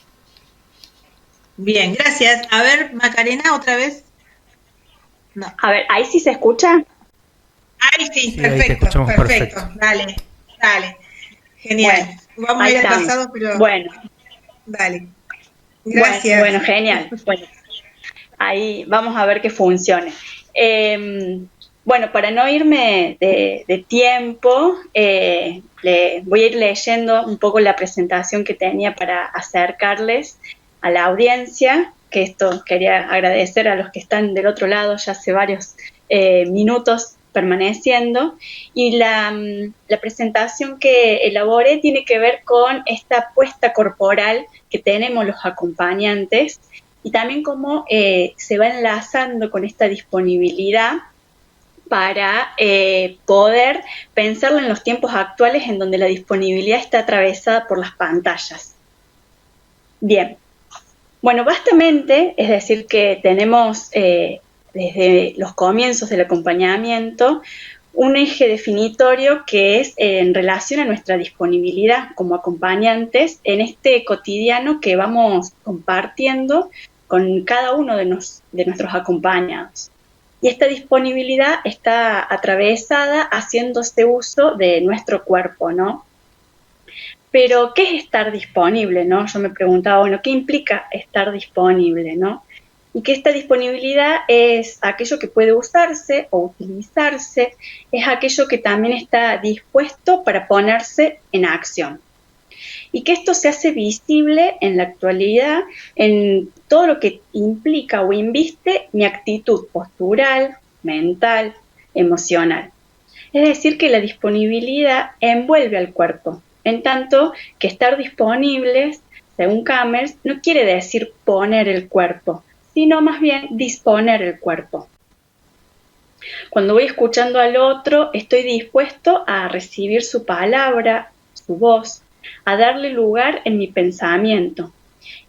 B: Bien, gracias. A ver, Macarena, otra vez.
I: No. A ver, ¿ahí sí se escucha?
B: Ahí sí, perfecto. Dale. Genial.
I: Bueno,
B: vamos a ir al pasado, pero...
I: Bueno.
B: Dale. Gracias.
I: Bueno, genial. Bueno, ahí vamos a ver que funcione. Bueno, para no irme de tiempo, voy a ir leyendo un poco la presentación que tenía para acercarles a la audiencia, que esto quería agradecer a los que están del otro lado ya hace varios minutos permaneciendo, y la presentación que elaboré tiene que ver con esta puesta corporal que tenemos los acompañantes y también cómo se va enlazando con esta disponibilidad para poder pensarlo en los tiempos actuales en donde la disponibilidad está atravesada por las pantallas. Bien. Bueno, bastante, es decir, que tenemos desde los comienzos del acompañamiento un eje definitorio que es en relación a nuestra disponibilidad como acompañantes en este cotidiano que vamos compartiendo con cada uno de nuestros acompañados. Y esta disponibilidad está atravesada haciéndose uso de nuestro cuerpo, ¿no? Pero, ¿qué es estar disponible, no? Yo me preguntaba, bueno, ¿qué implica estar disponible, no? Y que esta disponibilidad es aquello que puede usarse o utilizarse, es aquello que también está dispuesto para ponerse en acción. Y que esto se hace visible en la actualidad en todo lo que implica o inviste mi actitud postural, mental, emocional. Es decir, que la disponibilidad envuelve al cuerpo, en tanto que estar disponibles, según Cammers, no quiere decir poner el cuerpo, sino más bien disponer el cuerpo. Cuando voy escuchando al otro, estoy dispuesto a recibir su palabra, su voz, a darle lugar en mi pensamiento.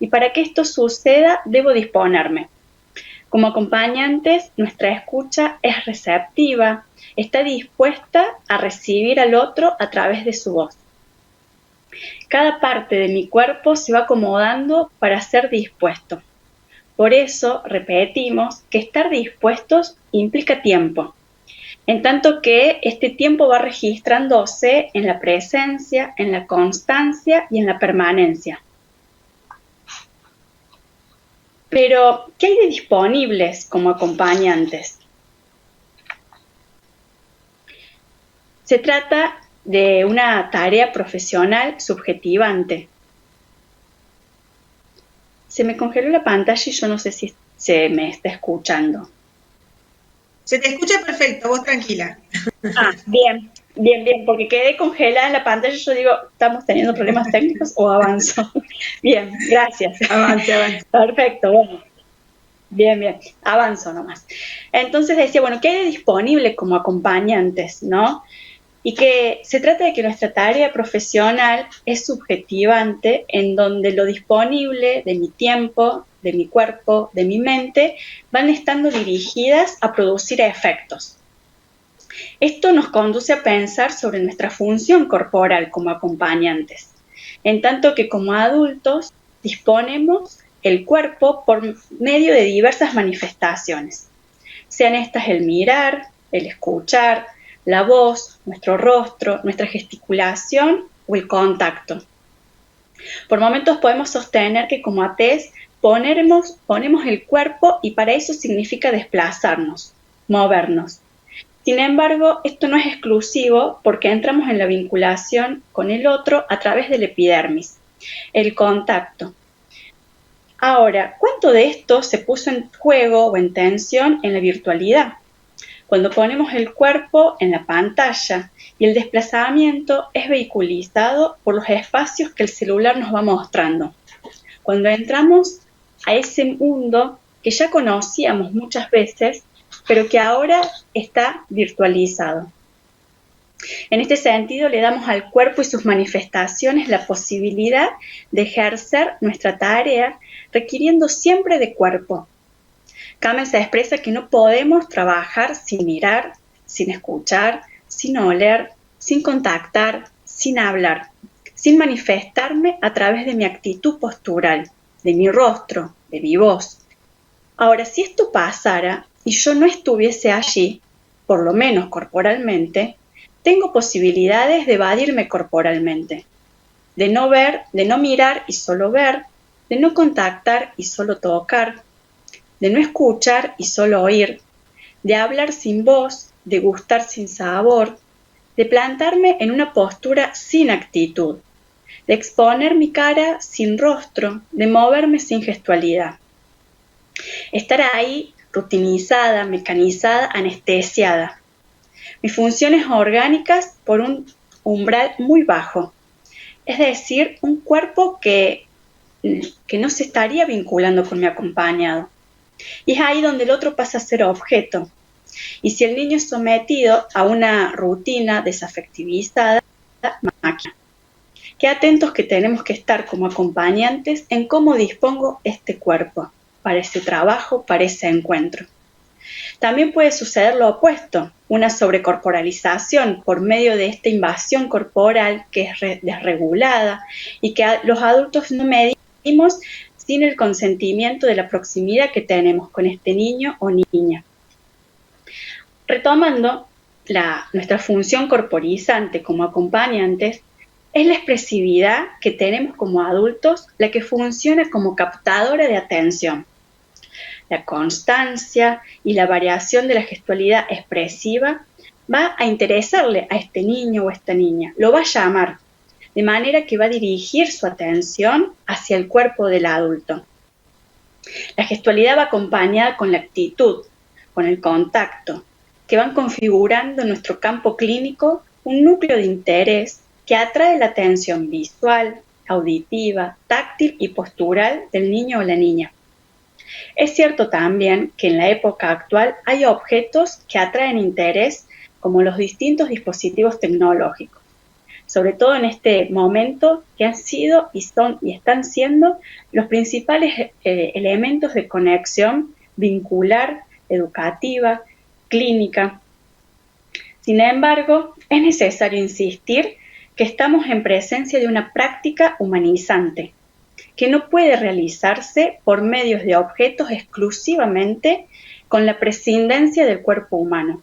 I: Y para que esto suceda, debo disponerme. Como acompañantes, nuestra escucha es receptiva, está dispuesta a recibir al otro a través de su voz. Cada parte de mi cuerpo se va acomodando para ser dispuesto. Por eso, repetimos que estar dispuestos implica tiempo, en tanto que este tiempo va registrándose en la presencia, en la constancia y en la permanencia. Pero, ¿qué hay de disponibles como acompañantes? Se trata de una tarea profesional subjetivante. Se me congeló la pantalla y yo no sé si se me está escuchando.
B: Se te escucha perfecto, vos tranquila.
I: Bien, porque quedé congelada en la pantalla. Yo digo, ¿estamos teniendo problemas técnicos o avanzo? Bien, gracias.
B: Avance.
I: Perfecto, bueno. Bien, avanzo nomás. Entonces decía, bueno, ¿qué hay de disponible como acompañantes, no? Y que se trata de que nuestra tarea profesional es subjetivante, en donde lo disponible de mi tiempo, de mi cuerpo, de mi mente, van estando dirigidas a producir efectos. Esto nos conduce a pensar sobre nuestra función corporal como acompañantes, en tanto que como adultos disponemos el cuerpo por medio de diversas manifestaciones, sean estas el mirar, el escuchar, la voz, nuestro rostro, nuestra gesticulación o el contacto. Por momentos podemos sostener que como ATs ponemos el cuerpo y para eso significa desplazarnos, movernos. Sin embargo, esto no es exclusivo porque entramos en la vinculación con el otro a través del epidermis, el contacto. Ahora, ¿cuánto de esto se puso en juego o en tensión en la virtualidad? Cuando ponemos el cuerpo en la pantalla y el desplazamiento es vehiculizado por los espacios que el celular nos va mostrando. Cuando entramos a ese mundo que ya conocíamos muchas veces, pero que ahora está virtualizado. En este sentido, le damos al cuerpo y sus manifestaciones la posibilidad de ejercer nuestra tarea requiriendo siempre de cuerpo. Cammers expresa que no podemos trabajar sin mirar, sin escuchar, sin oler, sin contactar, sin hablar, sin manifestarme a través de mi actitud postural, de mi rostro, de mi voz. Ahora, si esto pasara y yo no estuviese allí, por lo menos corporalmente, tengo posibilidades de evadirme corporalmente, de no ver, de no mirar y solo ver, de no contactar y solo tocar, de no escuchar y solo oír, de hablar sin voz, de gustar sin sabor, de plantarme en una postura sin actitud, de exponer mi cara sin rostro, de moverme sin gestualidad. Estar ahí rutinizada, mecanizada, anestesiada. Mis funciones orgánicas por un umbral muy bajo, es decir, un cuerpo que no se estaría vinculando con mi acompañado. Y es ahí donde el otro pasa a ser objeto. Y si el niño es sometido a una rutina desafectivizada, máquina. Qué atentos que tenemos que estar como acompañantes en cómo dispongo este cuerpo para ese trabajo, para ese encuentro. También puede suceder lo opuesto, una sobrecorporalización por medio de esta invasión corporal que es desregulada y que los adultos no medimos sin el consentimiento de la proximidad que tenemos con este niño o niña. Retomando, nuestra función corporizante como acompañantes es la expresividad que tenemos como adultos, la que funciona como captadora de atención. La constancia y la variación de la gestualidad expresiva va a interesarle a este niño o esta niña, lo va a llamar, de manera que va a dirigir su atención hacia el cuerpo del adulto. La gestualidad va acompañada con la actitud, con el contacto, que van configurando en nuestro campo clínico un núcleo de interés que atrae la atención visual, auditiva, táctil y postural del niño o la niña. Es cierto también que en la época actual hay objetos que atraen interés, como los distintos dispositivos tecnológicos, sobre todo en este momento que han sido y están siendo los principales elementos de conexión vincular, educativa, clínica. Sin embargo, es necesario insistir que estamos en presencia de una práctica humanizante, que no puede realizarse por medios de objetos exclusivamente con la prescindencia del cuerpo humano.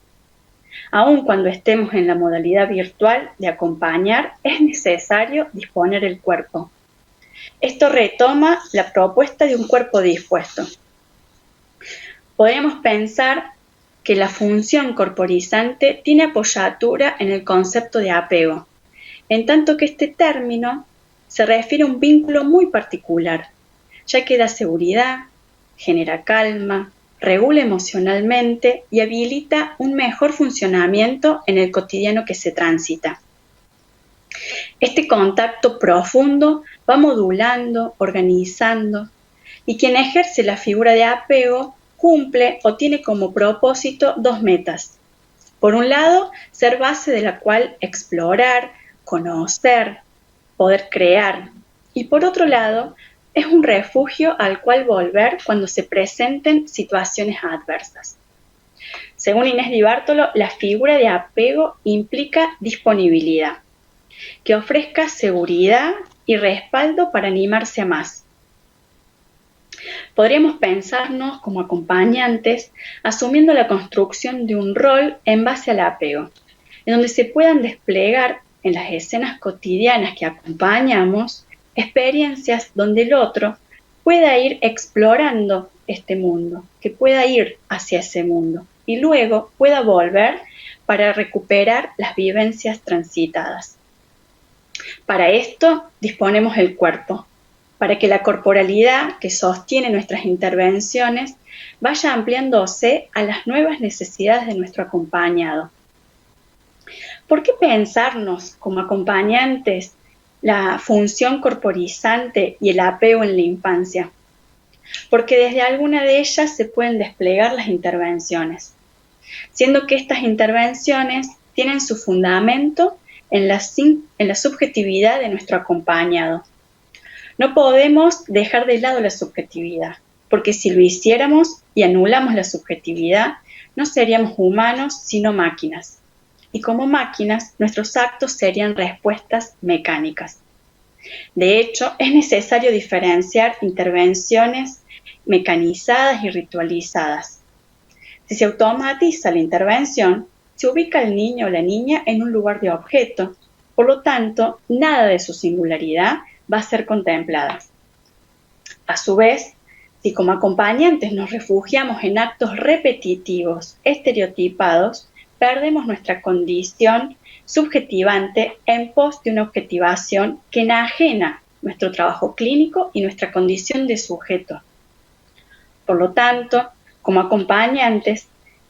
I: Aun cuando estemos en la modalidad virtual de acompañar, es necesario disponer el cuerpo. Esto retoma la propuesta de un cuerpo dispuesto. Podemos pensar que la función corporizante tiene apoyatura en el concepto de apego, en tanto que este término se refiere a un vínculo muy particular, ya que da seguridad, genera calma, regula emocionalmente y habilita un mejor funcionamiento en el cotidiano que se transita. Este contacto profundo va modulando, organizando, y quien ejerce la figura de apego cumple o tiene como propósito dos metas. Por un lado, ser base de la cual explorar, conocer, poder crear, y por otro lado, es un refugio al cual volver cuando se presenten situaciones adversas. Según Inés Di Bartolo, la figura de apego implica disponibilidad, que ofrezca seguridad y respaldo para animarse a más. Podríamos pensarnos como acompañantes asumiendo la construcción de un rol en base al apego, en donde se puedan desplegar en las escenas cotidianas que acompañamos experiencias donde el otro pueda ir explorando este mundo, que pueda ir hacia ese mundo y luego pueda volver para recuperar las vivencias transitadas. Para esto disponemos el cuerpo, para que la corporalidad que sostiene nuestras intervenciones vaya ampliándose a las nuevas necesidades de nuestro acompañado. ¿Por qué pensarnos como acompañantes la función corporizante y el apego en la infancia? Porque desde alguna de ellas se pueden desplegar las intervenciones, siendo que estas intervenciones tienen su fundamento en la subjetividad de nuestro acompañado. No podemos dejar de lado la subjetividad, porque si lo hiciéramos y anulamos la subjetividad, no seríamos humanos, sino máquinas. Y como máquinas, nuestros actos serían respuestas mecánicas. De hecho, es necesario diferenciar intervenciones mecanizadas y ritualizadas. Si se automatiza la intervención, se ubica al niño o la niña en un lugar de objeto, por lo tanto, nada de su singularidad va a ser contemplada. A su vez, si como acompañantes nos refugiamos en actos repetitivos, estereotipados, perdemos nuestra condición subjetivante en pos de una objetivación que enajena nuestro trabajo clínico y nuestra condición de sujeto. Por lo tanto, como acompañantes,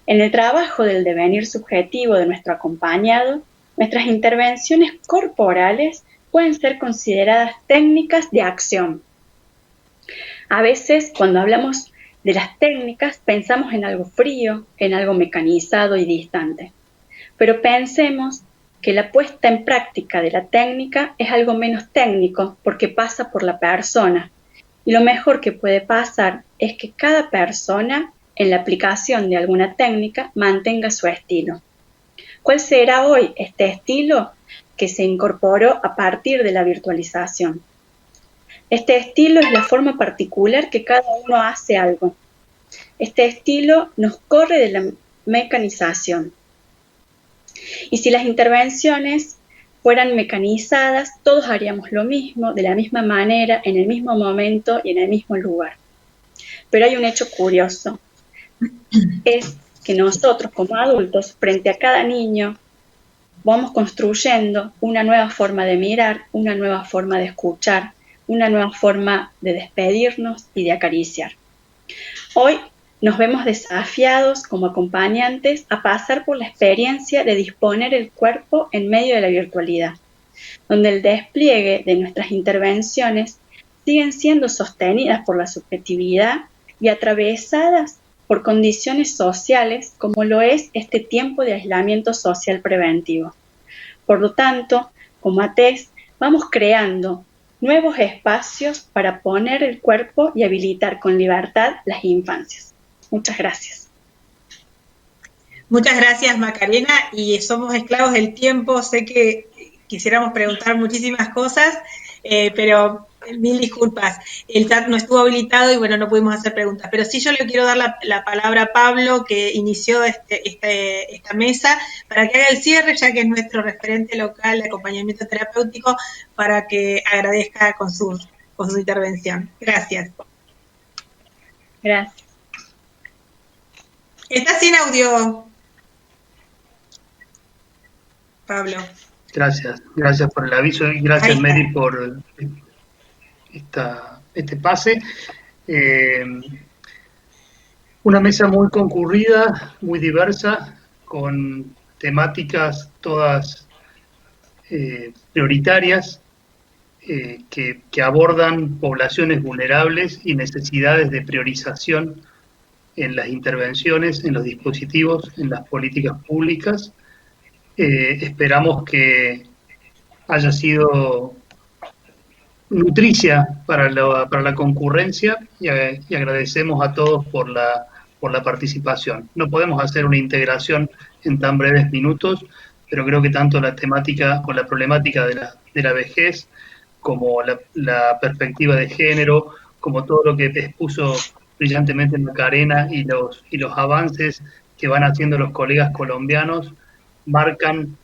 I: en el trabajo del devenir subjetivo de nuestro acompañado, nuestras intervenciones corporales pueden ser consideradas técnicas de acción. A veces, cuando hablamos de las técnicas, pensamos en algo frío, en algo mecanizado y distante. Pero pensemos que la puesta en práctica de la técnica es algo menos técnico porque pasa por la persona. Y lo mejor que puede pasar es que cada persona, en la aplicación de alguna técnica, mantenga su estilo. ¿Cuál será hoy este estilo que se incorporó a partir de la virtualización? Este estilo es la forma particular que cada uno hace algo. Este estilo nos corre de la mecanización. Y si las intervenciones fueran mecanizadas, todos haríamos lo mismo, de la misma manera, en el mismo momento y en el mismo lugar. Pero hay un hecho curioso, es que nosotros como adultos, frente a cada niño, vamos construyendo una nueva forma de mirar, una nueva forma de escuchar, una nueva forma de despedirnos y de acariciar. Hoy nos vemos desafiados como acompañantes a pasar por la experiencia de disponer el cuerpo en medio de la virtualidad, donde el despliegue de nuestras intervenciones siguen siendo sostenidas por la subjetividad y atravesadas por condiciones sociales como lo es este tiempo de aislamiento social preventivo. Por lo tanto, como ATES, vamos creando nuevos espacios para poner el cuerpo y habilitar con libertad las infancias. Muchas gracias.
B: Muchas gracias, Macarena, y somos esclavos del tiempo. Sé que quisiéramos preguntar muchísimas cosas, pero mil disculpas. El chat no estuvo habilitado y bueno, no pudimos hacer preguntas. Pero sí yo le quiero dar la palabra a Pablo, que inició esta mesa, para que haga el cierre, ya que es nuestro referente local de acompañamiento terapéutico, para que agradezca con su intervención. Gracias.
I: Gracias.
B: Está sin audio, Pablo.
C: Gracias por el aviso y gracias, Mary, por este pase. Una mesa muy concurrida, muy diversa, con temáticas todas prioritarias que abordan poblaciones vulnerables y necesidades de priorización en las intervenciones, en los dispositivos, en las políticas públicas. Esperamos que haya sido nutricia para la concurrencia y agradecemos a todos por la participación. No podemos hacer una integración en tan breves minutos, pero creo que tanto la temática o la problemática de la vejez como la perspectiva de género, como todo lo que expuso brillantemente Macarena y los avances que van haciendo los colegas colombianos, marcan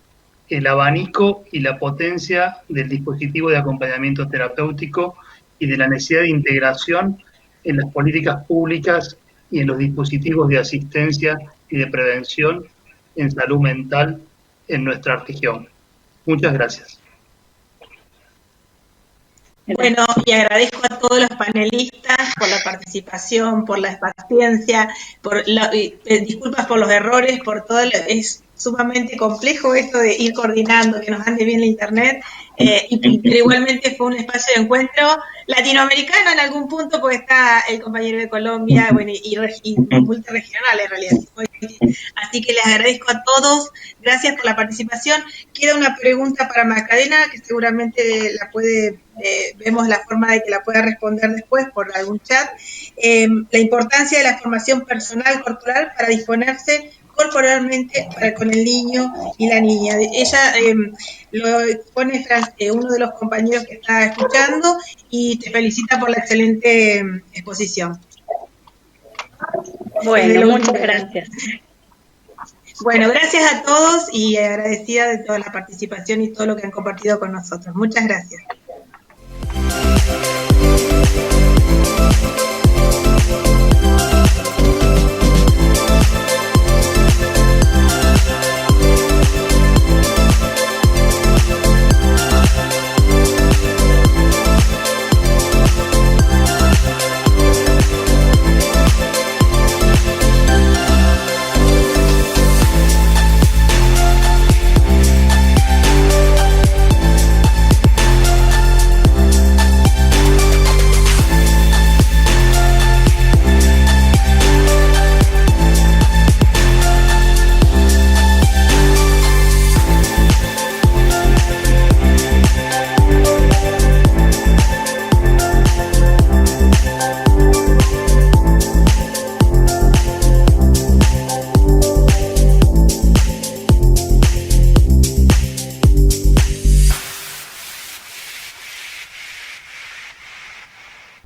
C: el abanico y la potencia del dispositivo de acompañamiento terapéutico y de la necesidad de integración en las políticas públicas y en los dispositivos de asistencia y de prevención en salud mental en nuestra región. Muchas gracias.
B: Bueno, y agradezco a todos los panelistas por la participación, por la paciencia, disculpas por los errores, por todo. Es sumamente complejo esto de ir coordinando, que nos ande bien la internet, pero igualmente fue un espacio de encuentro latinoamericano en algún punto, porque está el compañero de Colombia, bueno, y multiregional en realidad. Así que les agradezco a todos, gracias por la participación. Queda una pregunta para Macarena, que seguramente vemos la forma de que la pueda responder después por algún chat. La importancia de la formación personal corporal para disponerse corporalmente con el niño y la niña. Ella lo expone uno de los compañeros que está escuchando y te felicita por la excelente exposición.
I: Bueno, muchas gracias.
B: Bueno, gracias a todos y agradecida de toda la participación y todo lo que han compartido con nosotros. Muchas gracias.